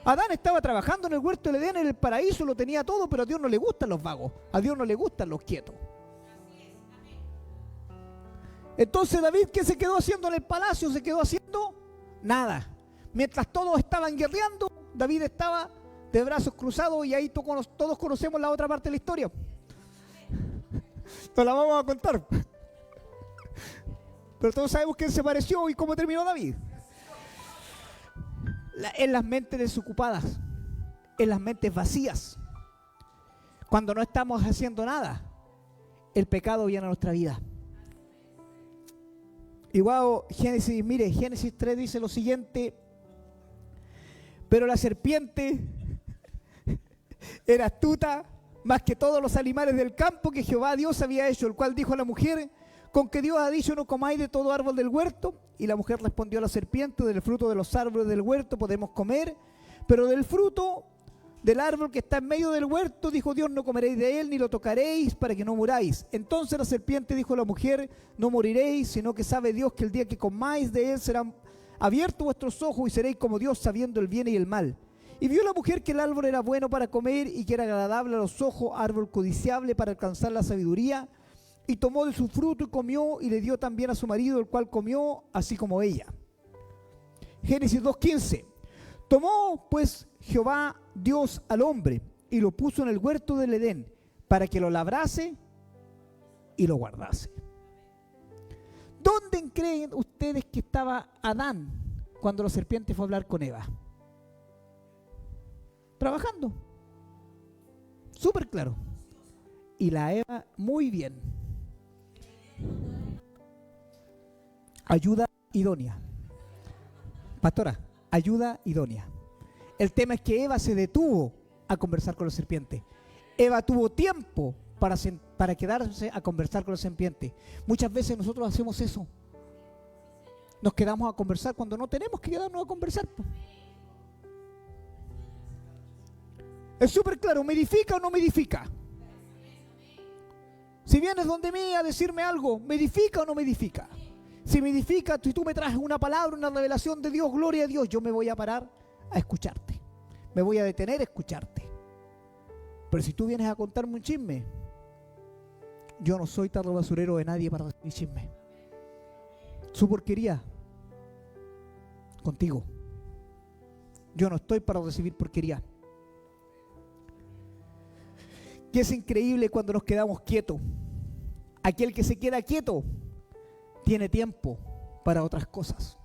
Adán estaba trabajando en el huerto del Edén, en el paraíso, lo tenía todo, pero a Dios no le gustan los vagos. A Dios no le gustan los quietos. Entonces David, ¿qué se quedó haciendo en el palacio? Se quedó haciendo nada. Mientras todos estaban guerreando, David estaba de brazos cruzados y ahí todos conocemos la otra parte de la historia. Nos la vamos a contar. Pero todos sabemos quién se pareció y cómo terminó David. En las mentes desocupadas, en las mentes vacías, cuando no estamos haciendo nada, el pecado viene a nuestra vida. Igual Génesis 3 dice lo siguiente: pero la serpiente era astuta más que todos los animales del campo que Jehová Dios había hecho, el cual dijo a la mujer: con que Dios ha dicho: no comáis de todo árbol del huerto? Y la mujer respondió a la serpiente: del fruto de los árboles del huerto podemos comer, pero del fruto del árbol que está en medio del huerto, dijo Dios, no comeréis de él ni lo tocaréis para que no muráis. Entonces la serpiente dijo a la mujer: no moriréis, sino que sabe Dios que el día que comáis de él serán abiertos vuestros ojos y seréis como Dios, sabiendo el bien y el mal. Y vio la mujer que el árbol era bueno para comer y que era agradable a los ojos, árbol codiciable para alcanzar la sabiduría, y tomó de su fruto y comió, y le dio también a su marido, el cual comió así como ella. Génesis 2:15. Tomó pues Jehová Dios al hombre y lo puso en el huerto del Edén para que lo labrase y lo guardase. ¿Dónde creen ustedes que estaba Adán cuando la serpiente fue a hablar con Eva? Trabajando. Súper claro. Y la Eva muy bien. Ayuda idónea. Pastora, ayuda idónea. El tema es que Eva se detuvo a conversar con la serpiente. Eva tuvo tiempo para quedarse a conversar con la serpiente. Muchas veces nosotros hacemos eso. Nos quedamos a conversar cuando no tenemos que quedarnos a conversar. Es súper claro, ¿me edifica o no me edifica? Si vienes donde mí a decirme algo, ¿me edifica o no me edifica? Si me edifica, si tú me traes una palabra, una revelación de Dios, gloria a Dios, yo me voy a parar a escucharte. Me voy a detener a escucharte. Pero si tú vienes a contarme un chisme, yo no soy tarro basurero de nadie para recibir chisme. Su porquería contigo. Yo no estoy para recibir porquería. Que es increíble cuando nos quedamos quietos. Aquel que se queda quieto tiene tiempo para otras cosas.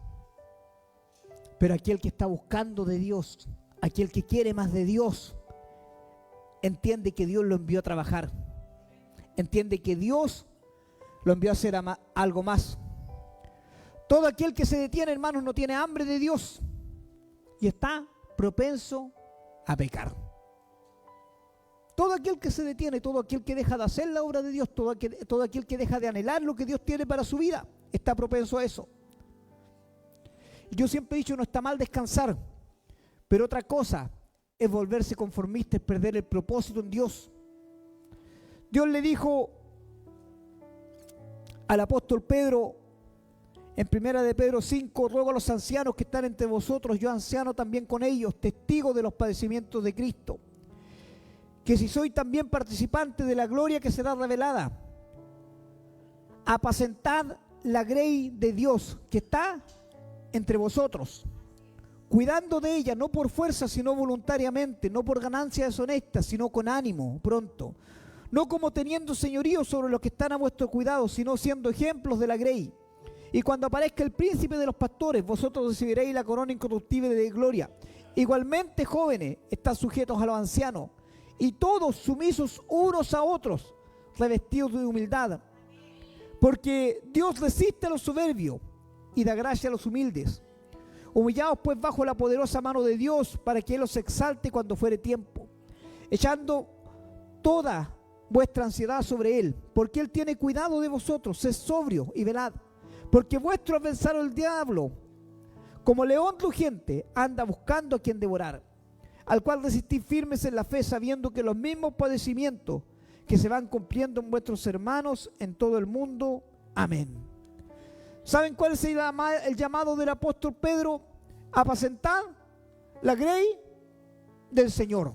Pero aquel que está buscando de Dios, aquel que quiere más de Dios, entiende que Dios lo envió a trabajar. Entiende que Dios lo envió a hacer algo más. Todo aquel que se detiene, hermanos, no tiene hambre de Dios y está propenso a pecar. Todo aquel que se detiene, todo aquel que deja de hacer la obra de Dios, todo aquel que deja de anhelar lo que Dios tiene para su vida, está propenso a eso. Y yo siempre he dicho, no está mal descansar, pero otra cosa es volverse conformista, es perder el propósito en Dios. Dios le dijo al apóstol Pedro, en 1 de Pedro 5, ruego a los ancianos que están entre vosotros, yo anciano también con ellos, testigos de los padecimientos de Cristo, que si soy también participante de la gloria que será revelada, apacentad la grey de Dios que está entre vosotros, cuidando de ella, no por fuerza, sino voluntariamente, no por ganancia deshonesta, sino con ánimo, pronto, no como teniendo señorío sobre los que están a vuestro cuidado, sino siendo ejemplos de la grey. Y cuando aparezca el príncipe de los pastores, vosotros recibiréis la corona incorruptible de gloria. Igualmente, jóvenes, están sujetos a los ancianos, y todos sumisos unos a otros, revestidos de humildad. Porque Dios resiste a los soberbios y da gracia a los humildes. Humillaos pues bajo la poderosa mano de Dios, para que Él os exalte cuando fuere tiempo, echando toda vuestra ansiedad sobre Él, porque Él tiene cuidado de vosotros. Sed sobrios y velad, porque vuestro adversario el diablo, como león rugiente, anda buscando a quien devorar, al cual resistid firmes en la fe, sabiendo que los mismos padecimientos que se van cumpliendo en vuestros hermanos en todo el mundo. Amén. ¿Saben cuál es el llamado del apóstol Pedro? Apacentar la grey del Señor.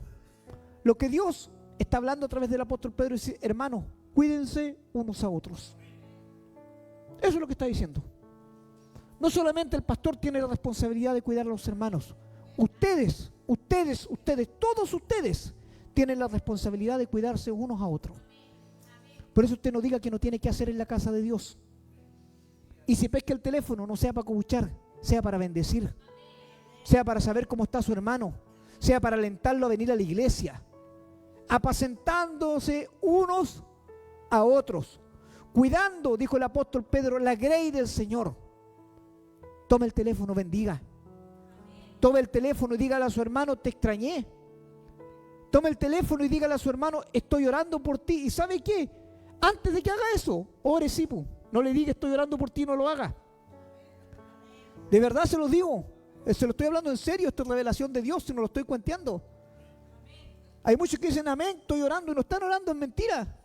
Lo que Dios está hablando a través del apóstol Pedro es: hermanos, cuídense unos a otros. Eso es lo que está diciendo. No solamente el pastor tiene la responsabilidad de cuidar a los hermanos. Ustedes, todos ustedes tienen la responsabilidad de cuidarse unos a otros. Por eso usted no diga que no tiene que hacer en la casa de Dios. Y si pesca el teléfono, no sea para cobuchar, sea para bendecir, sea para saber cómo está su hermano, sea para alentarlo a venir a la iglesia, apacentándose unos a otros, cuidando, dijo el apóstol Pedro, la grey del Señor. Tome el teléfono, bendiga. Tome el teléfono y dígale a su hermano: te extrañé. Tome el teléfono y dígale a su hermano: estoy orando por ti. ¿Y sabe qué? Antes de que haga eso, ore, sí, No le diga estoy orando por ti, no lo haga. De verdad se lo digo. Se lo estoy hablando en serio. Esto es revelación de Dios, si no lo estoy cuenteando. Hay muchos que dicen amén, estoy orando, y no están orando, es mentira.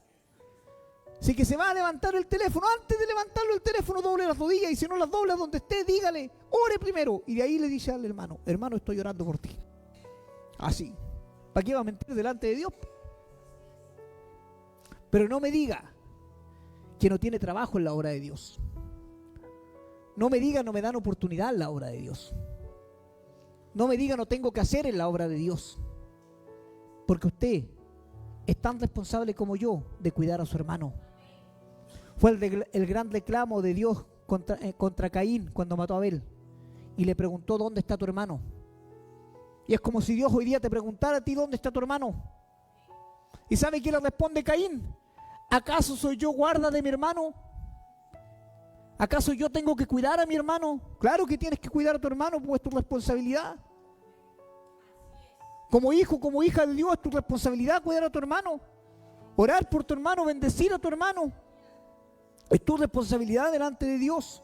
Si que se va a levantar el teléfono, antes de levantarlo el teléfono doble las rodillas, y si no las dobla donde esté, dígale, ore primero, y de ahí le dice al hermano, hermano, estoy orando por ti. Así. ¿Para qué va a mentir delante de Dios? Pero no me diga que no tiene trabajo en la obra de Dios. No me diga no me dan oportunidad en la obra de Dios. No me diga no tengo que hacer en la obra de Dios. Porque usted es tan responsable como yo de cuidar a su hermano. Fue el gran reclamo de Dios contra Caín cuando mató a Abel. Y le preguntó, ¿dónde está tu hermano? Y es como si Dios hoy día te preguntara a ti, ¿dónde está tu hermano? ¿Y sabe qué le responde Caín? ¿Acaso soy yo guarda de mi hermano? ¿Acaso yo tengo que cuidar a mi hermano? Claro que tienes que cuidar a tu hermano, pues es tu responsabilidad. Como hijo, como hija de Dios, es tu responsabilidad cuidar a tu hermano. Orar por tu hermano, bendecir a tu hermano. Es tu responsabilidad delante de Dios.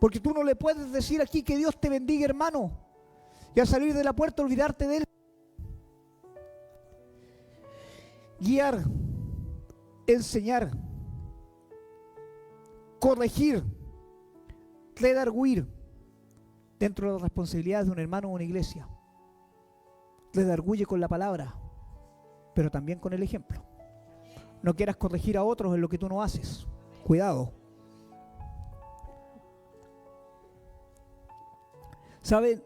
Porque tú no le puedes decir aquí que Dios te bendiga, hermano, y al salir de la puerta olvidarte de él. Guiar, enseñar, corregir, redarguir dentro de las responsabilidades de un hermano o una iglesia. Redarguye con la palabra, pero también con el ejemplo. No quieras corregir a otros en lo que tú no haces. Cuidado. ¿Saben?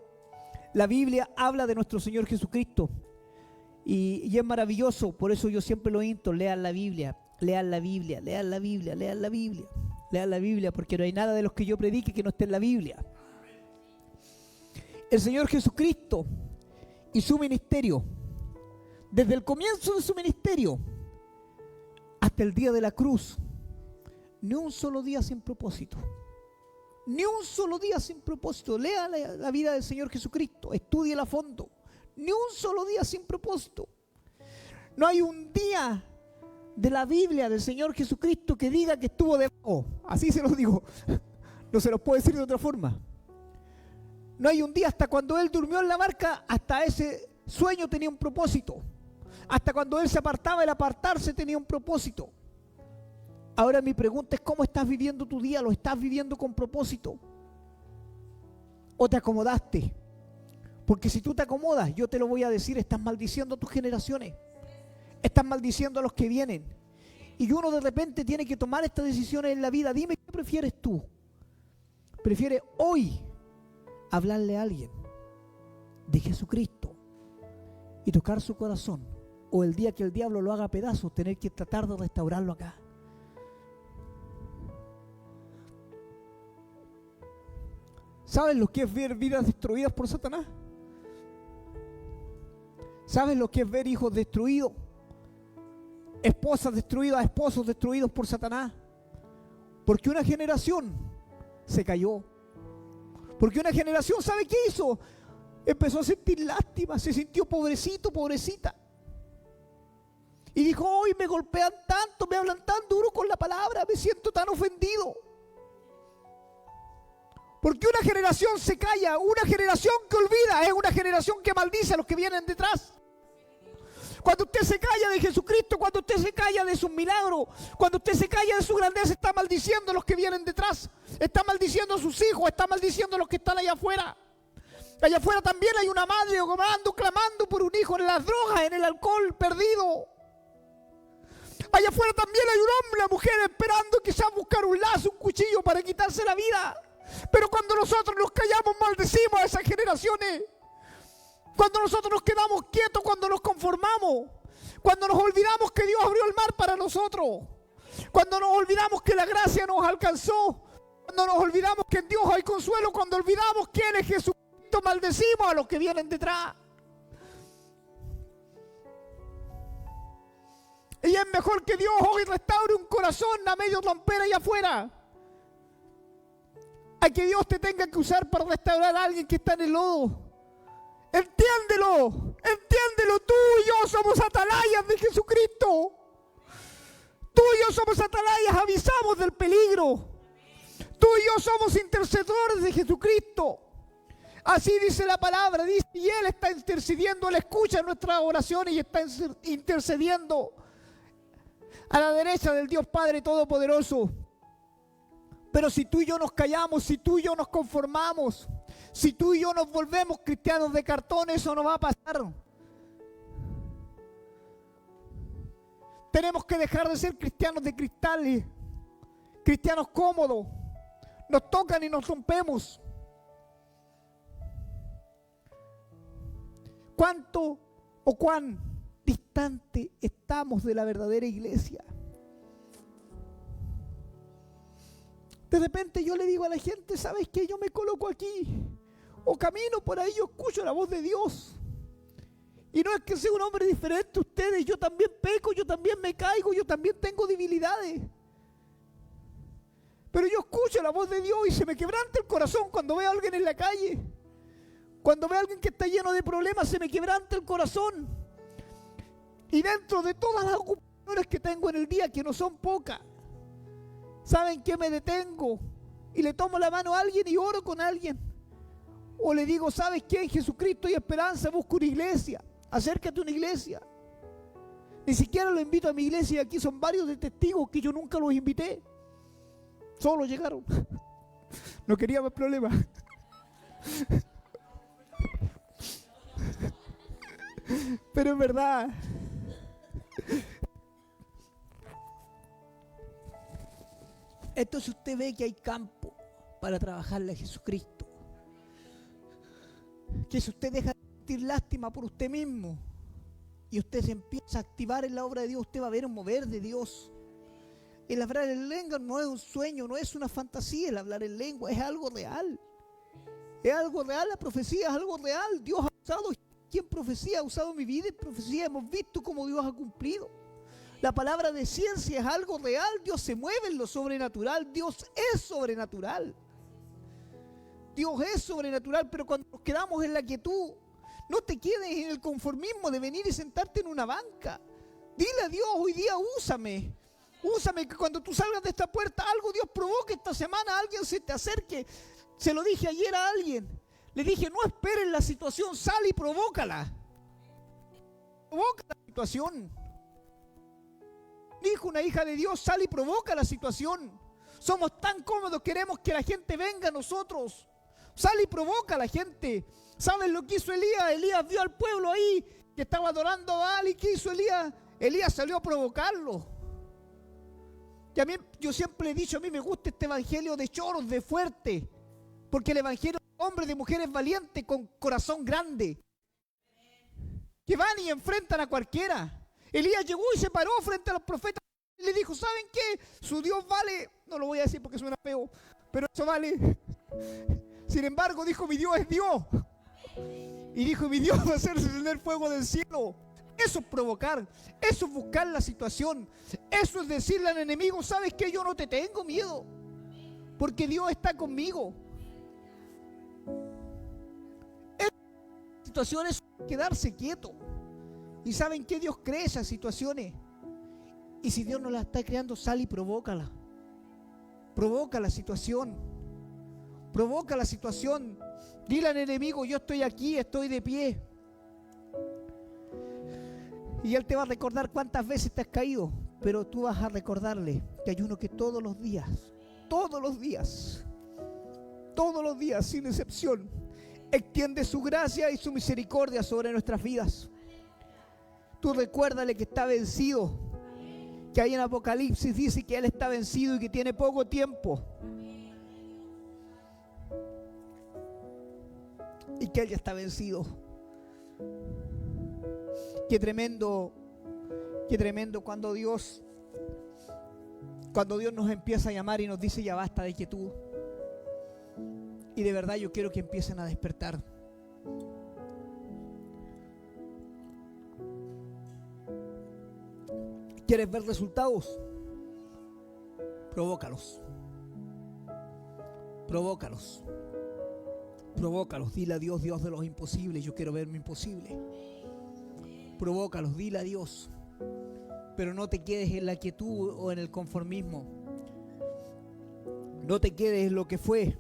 La Biblia habla de nuestro Señor Jesucristo y es maravilloso. Por eso yo siempre lo insto, lean la Biblia, lean la Biblia, lean la Biblia, lean la Biblia, lean la Biblia, porque no hay nada de los que yo predique que no esté en la Biblia. El Señor Jesucristo y su ministerio, desde el comienzo de su ministerio hasta el día de la cruz, ni un solo día sin propósito. Ni un solo día sin propósito. Lea la vida del Señor Jesucristo, estúdiela a fondo. Ni un solo día sin propósito. No hay un día de la Biblia del Señor Jesucristo que diga que estuvo debajo. Así se los digo. No se los puedo decir de otra forma. No hay un día, hasta cuando Él durmió en la barca, hasta ese sueño tenía un propósito. Hasta cuando Él se apartaba, el apartarse tenía un propósito. Ahora mi pregunta es, ¿cómo estás viviendo tu día? ¿Lo estás viviendo con propósito? ¿O te acomodaste? Porque si tú te acomodas, yo te lo voy a decir, estás maldiciendo a tus generaciones. Estás maldiciendo a los que vienen. Y uno de repente tiene que tomar estas decisiones en la vida. Dime, ¿qué prefieres tú? ¿Prefieres hoy hablarle a alguien de Jesucristo y tocar su corazón? ¿O el día que el diablo lo haga a pedazos, tener que tratar de restaurarlo acá? ¿Saben lo que es ver vidas destruidas por Satanás? ¿Saben lo que es ver hijos destruidos? Esposas destruidas, esposos destruidos por Satanás. Porque una generación se cayó. Porque una generación, ¿sabe qué hizo? Empezó a sentir lástima, se sintió pobrecito, pobrecita. Y dijo, hoy me golpean tanto, me hablan tan duro con la palabra, me siento tan ofendido. Porque una generación se calla, una generación que olvida, es una generación que maldice a los que vienen detrás. Cuando usted se calla de Jesucristo, cuando usted se calla de sus milagros, cuando usted se calla de su grandeza, está maldiciendo a los que vienen detrás. Está maldiciendo a sus hijos, está maldiciendo a los que están allá afuera. Allá afuera también hay una madre orando, clamando por un hijo en las drogas, en el alcohol, perdido. Allá afuera también hay un hombre, una mujer esperando quizás buscar un lazo, un cuchillo para quitarse la vida. Pero cuando nosotros nos callamos, maldecimos a esas generaciones. Cuando nosotros nos quedamos quietos, cuando nos conformamos, cuando nos olvidamos que Dios abrió el mar para nosotros, cuando nos olvidamos que la gracia nos alcanzó, cuando nos olvidamos que en Dios hay consuelo, cuando olvidamos quién es Jesucristo, maldecimos a los que vienen detrás. Y es mejor que Dios hoy restaure un corazón a medio romper allá afuera, a que Dios te tenga que usar para restaurar a alguien que está en el lodo. Entiéndelo, entiéndelo. Tú y yo somos atalayas de Jesucristo. Tú y yo somos atalayas, avisamos del peligro. Tú y yo somos intercesores de Jesucristo. Así dice la palabra, dice, y Él está intercediendo, Él escucha nuestras oraciones y está intercediendo a la derecha del Dios Padre Todopoderoso. Pero si tú y yo nos callamos, si tú y yo nos conformamos, si tú y yo nos volvemos cristianos de cartón, eso no va a pasar. Tenemos que dejar de ser cristianos de cristales, cristianos cómodos. Nos tocan y nos rompemos. ¿Cuánto o cuán distante estamos de la verdadera iglesia? De repente yo le digo a la gente, ¿sabes qué? Yo me coloco aquí o camino por ahí, yo escucho la voz de Dios. Y no es que sea un hombre diferente a ustedes, yo también peco, yo también me caigo, yo también tengo debilidades. Pero yo escucho la voz de Dios y se me quebranta el corazón cuando veo a alguien en la calle. Cuando veo a alguien que está lleno de problemas, se me quebranta el corazón. Y dentro de todas las ocupaciones que tengo en el día, que no son pocas, ¿saben qué? Me detengo y le tomo la mano a alguien y oro con alguien. O le digo, ¿sabes qué? En Jesucristo hay esperanza, busco una iglesia. Acércate a una iglesia. Ni siquiera lo invito a mi iglesia. Aquí son varios de testigos que yo nunca los invité. Solo llegaron. No quería más problemas. Pero es verdad. Entonces usted ve que hay campo para trabajarle a Jesucristo. Que si usted deja de sentir lástima por usted mismo y usted se empieza a activar en la obra de Dios, usted va a ver un mover de Dios. El hablar en lengua no es un sueño, no es una fantasía. El hablar en lengua es algo real. Es algo real, la profecía es algo real. Dios ha usado, ¿quién profecía? Ha usado mi vida en profecía. Hemos visto cómo Dios ha cumplido. La palabra de ciencia es algo real. Dios se mueve en lo sobrenatural. Dios es sobrenatural. Dios es sobrenatural, pero cuando nos quedamos en la quietud, no te quedes en el conformismo de venir y sentarte en una banca. Dile a Dios, hoy día úsame. Úsame, que cuando tú salgas de esta puerta, algo Dios provoque esta semana, alguien se te acerque. Se lo dije ayer a alguien. Le dije, no esperes la situación, sal y provócala. Provoca la situación. Dijo una hija de Dios, sal y provoca la situación. Somos tan cómodos, queremos que la gente venga a nosotros. Sal y provoca a la gente. ¿Saben lo que hizo Elías? Elías vio al pueblo ahí que estaba adorando a Baal. ¿Y qué hizo Elías? Elías salió a provocarlo. Y a mí, yo siempre he dicho, a mí me gusta este evangelio de choros, de fuerte. Porque el evangelio de hombres, de mujeres valientes, con corazón grande. Que van y enfrentan a cualquiera. Elías llegó y se paró frente a los profetas y le dijo, ¿saben qué? Su Dios vale, no lo voy a decir porque suena feo, pero eso vale. Sin embargo, dijo, mi Dios es Dios. Y dijo, mi Dios va a hacer descender fuego del cielo. Eso es provocar, eso es buscar la situación. Eso es decirle al enemigo, ¿sabes qué? Yo no te tengo miedo, porque Dios está conmigo. Esa situación es quedarse quieto. ¿Y saben qué? Dios crea esas situaciones. Y si Dios no la está creando, sal y provócala. Provoca la situación. Provoca la situación. Dile al enemigo, yo estoy aquí, estoy de pie. Y Él te va a recordar cuántas veces te has caído. Pero tú vas a recordarle que hay uno que todos los días, sin excepción, extiende su gracia y su misericordia sobre nuestras vidas. Tú recuérdale que está vencido, que ahí en Apocalipsis dice que Él está vencido y que tiene poco tiempo. Y que Él ya está vencido. Qué tremendo cuando Dios nos empieza a llamar y nos dice ya basta de quietud. Y de verdad yo quiero que empiecen a despertar. ¿Quieres ver resultados? Provócalos. Provócalos. Provócalos. Dile a Dios, Dios de los imposibles, yo quiero ver mi imposible. Provócalos, dile a Dios. Pero no te quedes en la quietud o en el conformismo. No te quedes en lo que fue.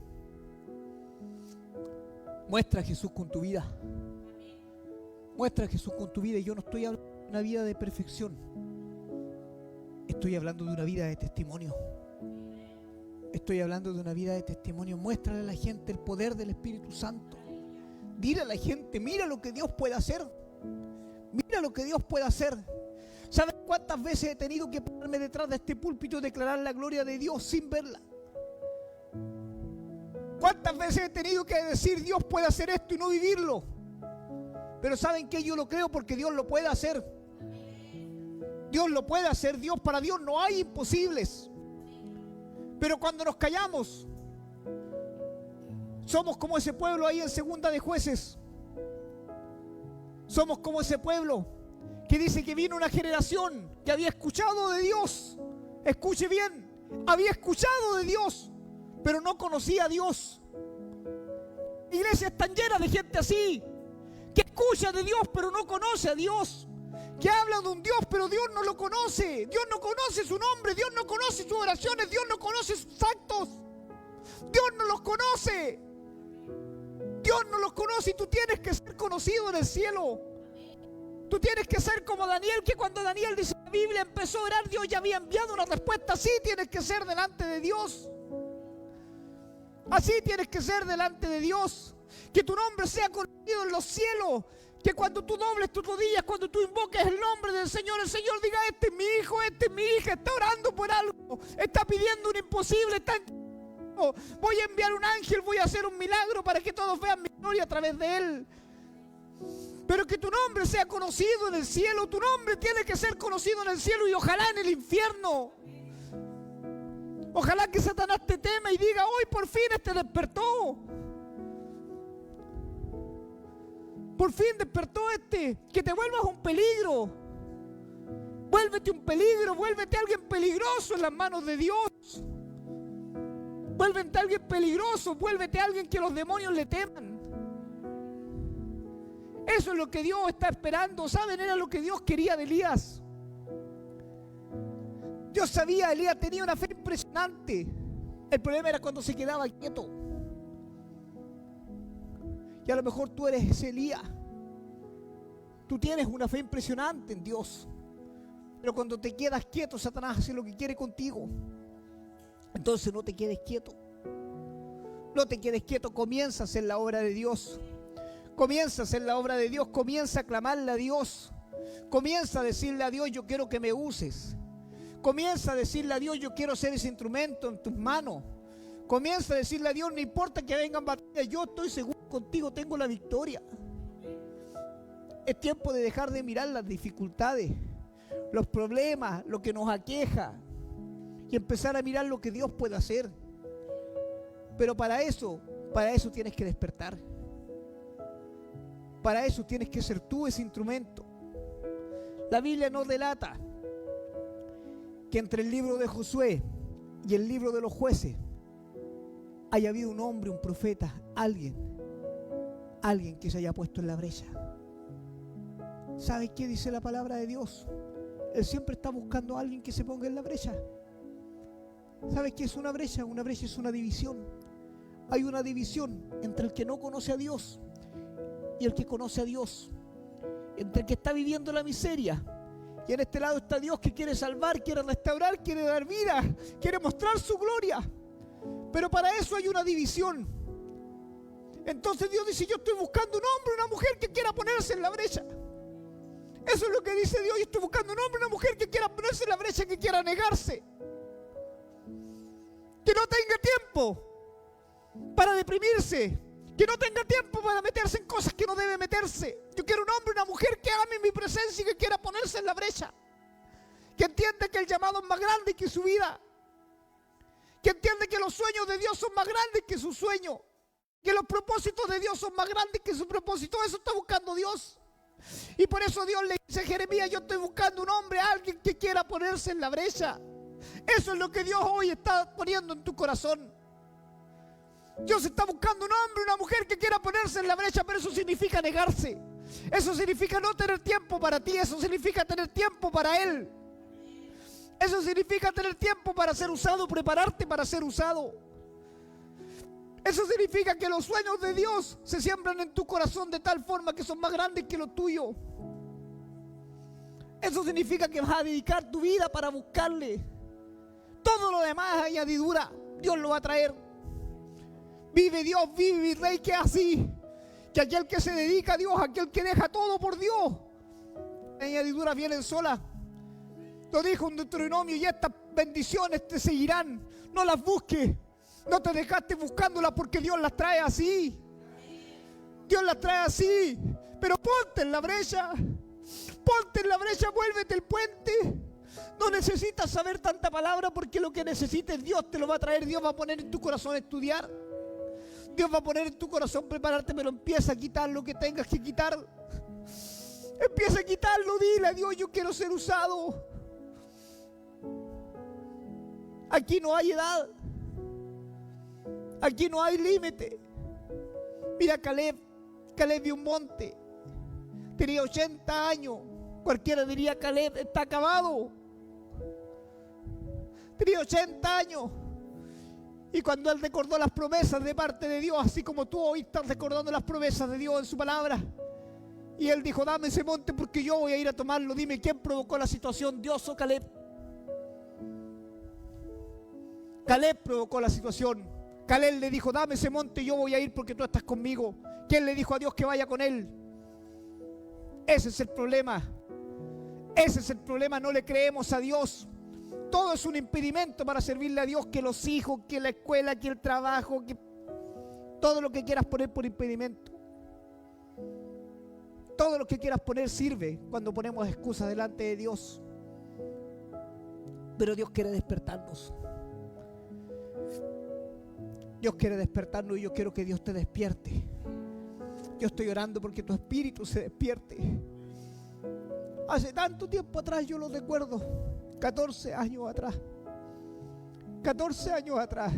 Muestra a Jesús con tu vida. Muestra a Jesús con tu vida. Y yo no estoy hablando de una vida de perfección. Estoy hablando de una vida de testimonio. Estoy hablando de una vida de testimonio. Muéstrale a la gente el poder del Espíritu Santo. Dile a la gente, mira lo que Dios puede hacer. Mira lo que Dios puede hacer. ¿Sabes cuántas veces he tenido que pararme detrás de este púlpito y declarar la gloria de Dios sin verla? ¿Cuántas veces he tenido que decir Dios puede hacer esto y no vivirlo? Pero ¿saben qué? Yo lo creo porque Dios lo puede hacer. Dios lo puede hacer. Para Dios no hay imposibles. Pero cuando nos callamos, somos como ese pueblo ahí en Segunda de Jueces. Somos como ese pueblo que dice que vino una generación que había escuchado de Dios. Escuche bien, había escuchado de Dios, pero no conocía a Dios. Iglesias están llenas de gente así, que escucha de Dios, pero no conoce a Dios. Que habla de un Dios, pero Dios no lo conoce. Dios no conoce su nombre, Dios no conoce sus oraciones, Dios no conoce sus actos. Dios no los conoce. Dios no los conoce y tú tienes que ser conocido en el cielo. Tú tienes que ser como Daniel, que cuando Daniel dice en la Biblia empezó a orar, Dios ya había enviado una respuesta. Así tienes que ser delante de Dios. Así tienes que ser delante de Dios. Que tu nombre sea conocido en los cielos. Que cuando tú dobles tus rodillas, cuando tú invoques el nombre del Señor, el Señor diga, este es mi hijo, esta es mi hija, está orando por algo, está pidiendo un imposible, voy a enviar un ángel, voy a hacer un milagro para que todos vean mi gloria a través de él. Pero que tu nombre sea conocido en el cielo. Tu nombre tiene que ser conocido en el cielo y ojalá en el infierno. Ojalá que Satanás te teme y diga, hoy por fin despertó. Por fin despertó que te vuelvas un peligro. Vuélvete un peligro, vuélvete alguien peligroso en las manos de Dios. Vuélvete alguien peligroso, vuélvete alguien que los demonios le teman. Eso es lo que Dios está esperando. ¿Saben? Era lo que Dios quería de Elías. Dios sabía, Elías tenía una fe impresionante. El problema era cuando se quedaba quieto. Y a lo mejor tú eres ese Elías. Tú tienes una fe impresionante en Dios. Pero cuando te quedas quieto, Satanás hace lo que quiere contigo. Entonces no te quedes quieto. No te quedes quieto, comienza a hacer la obra de Dios. Comienza a hacer la obra de Dios, comienza a clamarle a Dios. Comienza a decirle a Dios, yo quiero que me uses. Comienza a decirle a Dios, yo quiero ser ese instrumento en tus manos. Comienza a decirle a Dios, no importa que vengan batallas, yo estoy seguro contigo, tengo la victoria. Es tiempo de dejar de mirar las dificultades, los problemas, lo que nos aqueja y empezar a mirar lo que Dios puede hacer. Pero para eso tienes que despertar. Para eso tienes que ser tú ese instrumento. La Biblia nos delata que entre el libro de Josué y el libro de los jueces haya habido un hombre, un profeta, alguien que se haya puesto en la brecha. ¿Sabes qué dice la palabra de Dios? Él siempre está buscando a alguien que se ponga en la brecha. ¿Sabes qué es una brecha? Una brecha es una división. Hay una división entre el que no conoce a Dios y el que conoce a Dios. Entre el que está viviendo la miseria y en este lado está Dios que quiere salvar, quiere restaurar, quiere dar vida, quiere mostrar su gloria. Pero para eso hay una división. Entonces Dios dice, yo estoy buscando un hombre, una mujer que quiera ponerse en la brecha. Eso es lo que dice Dios. Yo estoy buscando un hombre, una mujer que quiera ponerse en la brecha, que quiera negarse. Que no tenga tiempo para deprimirse. Que no tenga tiempo para meterse en cosas que no debe meterse. Yo quiero un hombre, una mujer que ame mi presencia y que quiera ponerse en la brecha. Que entienda que el llamado es más grande que su vida. Que entiende que los sueños de Dios son más grandes que su sueño. Que los propósitos de Dios son más grandes que su propósito. Eso está buscando Dios. Y por eso Dios le dice a Jeremías, yo estoy buscando un hombre, alguien que quiera ponerse en la brecha. Eso es lo que Dios hoy está poniendo en tu corazón. Dios está buscando un hombre, una mujer que quiera ponerse en la brecha, pero eso significa negarse. Eso significa no tener tiempo para ti, eso significa tener tiempo para Él. Eso significa tener tiempo para ser usado, prepararte para ser usado. Eso significa que los sueños de Dios se siembran en tu corazón de tal forma que son más grandes que los tuyos. Eso significa que vas a dedicar tu vida para buscarle. Todo lo demás, añadidura, Dios lo va a traer. Vive Dios, vive mi Rey, que es así. Que aquel que se dedica a Dios, aquel que deja todo por Dios, las añadiduras vienen solas. Lo dijo en Deuteronomio: y estas bendiciones te seguirán. No las busques. No te dejaste buscándolas, porque Dios las trae así. Dios las trae así. Pero ponte en la brecha. Ponte en la brecha, vuélvete el puente. No necesitas saber tanta palabra, porque lo que necesites Dios te lo va a traer. Dios va a poner en tu corazón estudiar. Dios va a poner en tu corazón prepararte, pero empieza a quitar lo que tengas que quitar. Empieza a quitarlo, dile a Dios: yo quiero ser usado. Aquí no hay edad. Aquí no hay límite. Mira Caleb vio un monte. Tenía 80 años. Cualquiera diría: Caleb está acabado. Tenía 80 años. Y cuando él recordó las promesas de parte de Dios, así como tú hoy estás recordando las promesas de Dios en su palabra, y él dijo: dame ese monte porque yo voy a ir a tomarlo. Dime, ¿quién provocó la situación? ¿Dios o Caleb? Caleb provocó la situación. Caleb le dijo: dame ese monte, yo voy a ir porque tú estás conmigo. ¿Quién le dijo a Dios que vaya con él? Ese es el problema. Ese es el problema, no le creemos a Dios. Todo es un impedimento para servirle a Dios, que los hijos, que la escuela, que el trabajo, que todo lo que quieras poner por impedimento. Todo lo que quieras poner sirve cuando ponemos excusas delante de Dios. Pero Dios quiere despertarnos. Dios quiere despertarnos, y yo quiero que Dios te despierte. Yo estoy orando porque tu espíritu se despierte. Hace tanto tiempo atrás, yo lo recuerdo, 14 años atrás. 14 años atrás,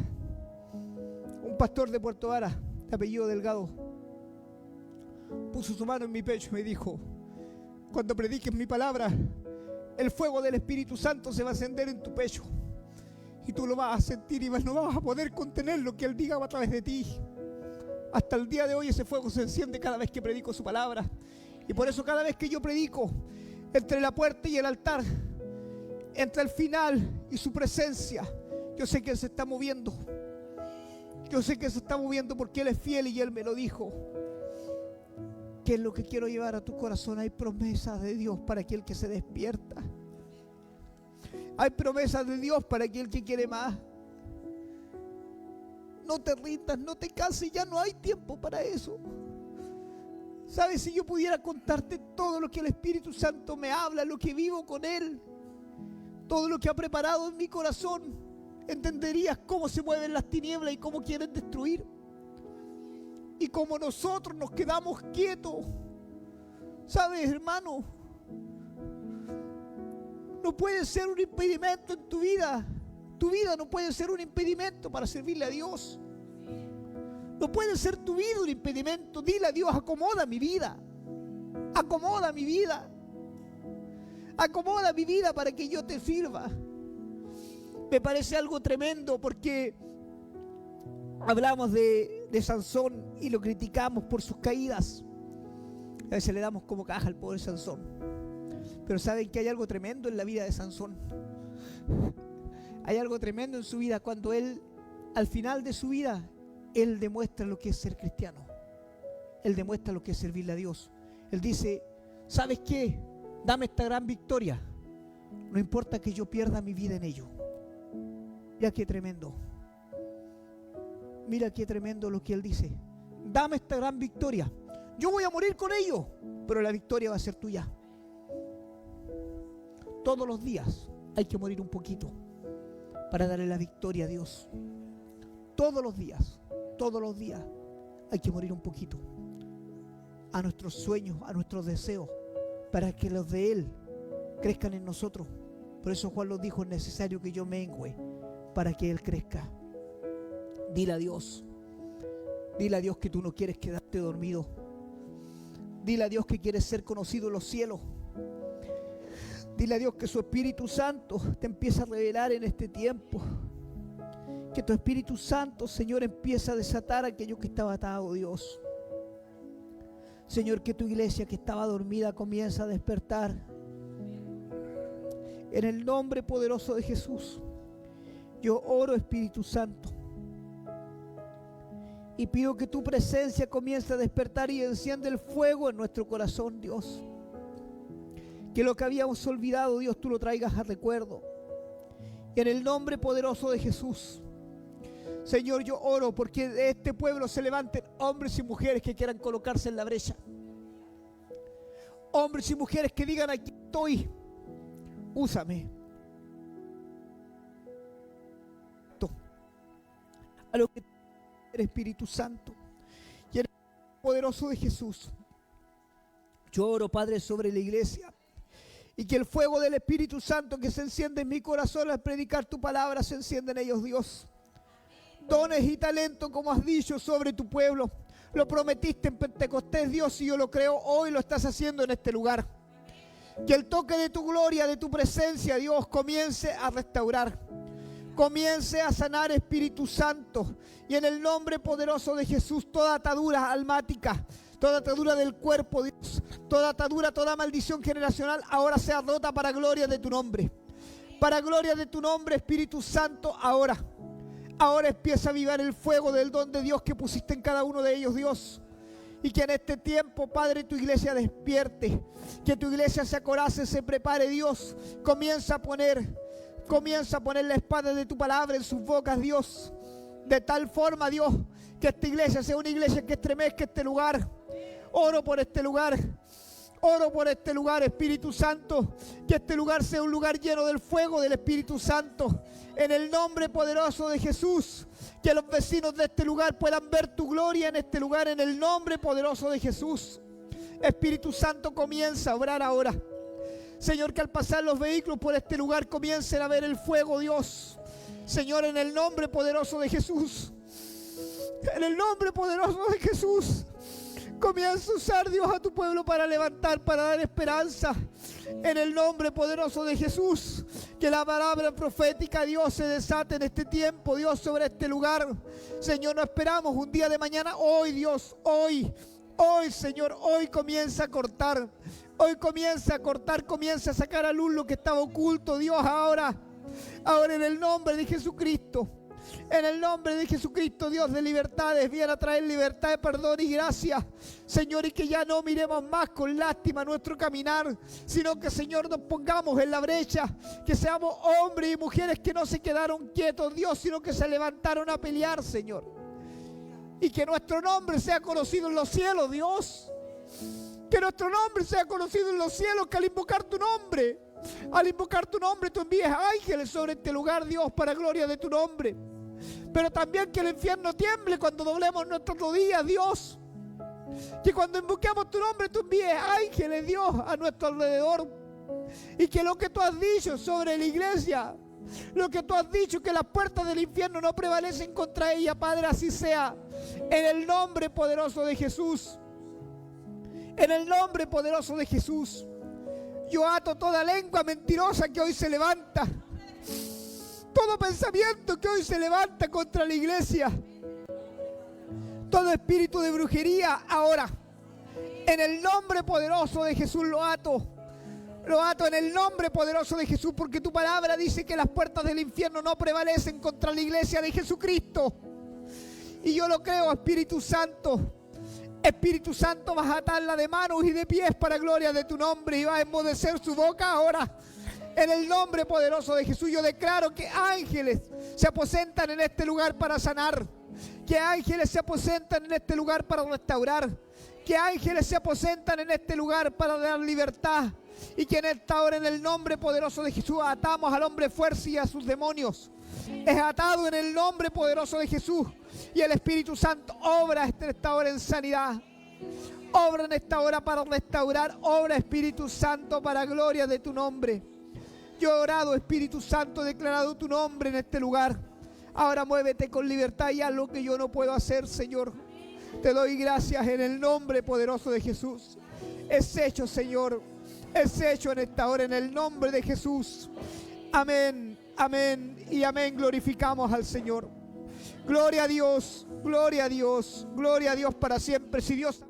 un pastor de Puerto Vara, de apellido Delgado, puso su mano en mi pecho y me dijo: cuando prediques mi palabra, el fuego del Espíritu Santo se va a encender en tu pecho. Y tú lo vas a sentir y no vas a poder contener lo que Él diga a través de ti. Hasta el día de hoy ese fuego se enciende cada vez que predico su palabra. Y por eso cada vez que yo predico, entre la puerta y el altar, entre el final y su presencia, yo sé que Él se está moviendo. Yo sé que se está moviendo porque Él es fiel y Él me lo dijo. ¿Qué es lo que quiero llevar a tu corazón? Hay promesas de Dios para aquel que se despierta. Hay promesas de Dios para aquel que quiere más. No te rindas, no te canses, ya no hay tiempo para eso. ¿Sabes? Si yo pudiera contarte todo lo que el Espíritu Santo me habla, lo que vivo con Él, todo lo que ha preparado en mi corazón, entenderías cómo se mueven las tinieblas y cómo quieren destruir. Y cómo nosotros nos quedamos quietos. ¿Sabes, hermano? No puede ser un impedimento en tu vida. Tu vida no puede ser un impedimento para servirle a Dios. No puede ser tu vida un impedimento. Dile a Dios: acomoda mi vida. Acomoda mi vida. Acomoda mi vida para que yo te sirva. Me parece algo tremendo porque hablamos de Sansón y lo criticamos por sus caídas. A veces le damos como caja al pobre Sansón. Pero saben que hay algo tremendo en la vida de Sansón. Hay algo tremendo en su vida cuando él, al final de su vida, él demuestra lo que es ser cristiano. Él demuestra lo que es servirle a Dios. Él dice: ¿sabes qué? Dame esta gran victoria. No importa que yo pierda mi vida en ello. Mira qué tremendo. Mira qué tremendo lo que él dice. Dame esta gran victoria. Yo voy a morir con ello, pero la victoria va a ser tuya. Todos los días hay que morir un poquito para darle la victoria a Dios. Todos los días hay que morir un poquito a nuestros sueños, a nuestros deseos, para que los de Él crezcan en nosotros. Por eso Juan lo dijo: es necesario que yo mengüe para que Él crezca. Dile a Dios que tú no quieres quedarte dormido. Dile a Dios que quieres ser conocido en los cielos. Dile a Dios que su Espíritu Santo te empieza a revelar en este tiempo. Que tu Espíritu Santo, Señor, empieza a desatar aquello que estaba atado, Dios. Señor, que tu iglesia que estaba dormida comienza a despertar. En el nombre poderoso de Jesús, yo oro, Espíritu Santo, y pido que tu presencia comience a despertar y enciende el fuego en nuestro corazón, Dios. Que lo que habíamos olvidado, Dios, tú lo traigas a recuerdo. Y en el nombre poderoso de Jesús, Señor, yo oro porque de este pueblo se levanten hombres y mujeres que quieran colocarse en la brecha. Hombres y mujeres que digan: aquí estoy, úsame. A lo que el Espíritu Santo y en el nombre poderoso de Jesús, yo oro, Padre, sobre la iglesia. Y que el fuego del Espíritu Santo que se enciende en mi corazón al predicar tu palabra se encienda en ellos, Dios. Dones y talento, como has dicho, sobre tu pueblo. Lo prometiste en Pentecostés, Dios, y yo lo creo. Hoy lo estás haciendo en este lugar. Que el toque de tu gloria, de tu presencia, Dios, comience a restaurar. Comience a sanar, Espíritu Santo. Y en el nombre poderoso de Jesús, toda atadura almática, toda atadura del cuerpo, Dios, toda atadura, toda maldición generacional, ahora sea rota para gloria de tu nombre. Para gloria de tu nombre, Espíritu Santo, ahora. Ahora empieza a avivar el fuego del don de Dios que pusiste en cada uno de ellos, Dios. Y que en este tiempo, Padre, tu iglesia despierte. Que tu iglesia se acorace, se prepare, Dios. Comienza a poner la espada de tu palabra en sus bocas, Dios. De tal forma, Dios, que esta iglesia sea una iglesia que estremezca este lugar. Oro por este lugar. Oro por este lugar, Espíritu Santo. Que este lugar sea un lugar lleno del fuego del Espíritu Santo. En el nombre poderoso de Jesús. Que los vecinos de este lugar puedan ver tu gloria en este lugar. En el nombre poderoso de Jesús. Espíritu Santo, comienza a obrar ahora. Señor, que al pasar los vehículos por este lugar comiencen a ver el fuego, Dios. Señor, en el nombre poderoso de Jesús. En el nombre poderoso de Jesús. Comienza a usar, Dios, a tu pueblo para levantar, para dar esperanza. En el nombre poderoso de Jesús. Que la palabra profética, Dios, se desate en este tiempo, Dios, sobre este lugar. Señor, no esperamos un día de mañana. Hoy, Dios, hoy, Señor, hoy comienza a cortar. Hoy comienza a cortar, comienza a sacar a luz lo que estaba oculto, Dios, ahora. Ahora en el nombre de Jesucristo. En el nombre de Jesucristo, Dios de libertades, viene a traer libertad, perdón y gracia. Señor, y que ya no miremos más con lástima nuestro caminar, sino que, Señor, nos pongamos en la brecha. Que seamos hombres y mujeres que no se quedaron quietos, Dios, sino que se levantaron a pelear, Señor. Y que nuestro nombre sea conocido en los cielos, Dios. Que nuestro nombre sea conocido en los cielos, que al invocar tu nombre, tú envíes ángeles sobre este lugar, Dios, para gloria de tu nombre. Pero también que el infierno tiemble cuando doblemos nuestras rodillas, Dios. Que cuando invoquemos tu nombre, tú envíes ángeles, Dios, a nuestro alrededor. Y que lo que tú has dicho sobre la iglesia, lo que tú has dicho, que las puertas del infierno no prevalecen contra ella, Padre, así sea. En el nombre poderoso de Jesús. En el nombre poderoso de Jesús. Yo ato toda lengua mentirosa que hoy se levanta. Todo pensamiento que hoy se levanta contra la iglesia. Todo espíritu de brujería ahora. En el nombre poderoso de Jesús lo ato. Lo ato en el nombre poderoso de Jesús, porque tu palabra dice que las puertas del infierno no prevalecen contra la iglesia de Jesucristo. Y yo lo creo, Espíritu Santo. Espíritu Santo, vas a atarla de manos y de pies para gloria de tu nombre, y vas a enmudecer su boca ahora. En el nombre poderoso de Jesús, yo declaro que ángeles se aposentan en este lugar para sanar. Que ángeles se aposentan en este lugar para restaurar. Que ángeles se aposentan en este lugar para dar libertad. Y que en esta hora, en el nombre poderoso de Jesús, atamos al hombre fuerza y a sus demonios. Es atado en el nombre poderoso de Jesús. Y el Espíritu Santo obra en esta hora en sanidad. Obra en esta hora para restaurar. Obra, Espíritu Santo, para gloria de tu nombre. Yo he orado, Espíritu Santo, he declarado tu nombre en este lugar. Ahora muévete con libertad y haz lo que yo no puedo hacer, Señor. Te doy gracias en el nombre poderoso de Jesús. Es hecho, Señor. es hecho en esta hora en el nombre de Jesús. Amén, amén y amén. Glorificamos al Señor. Gloria a Dios, gloria a Dios, gloria a Dios para siempre. Si Dios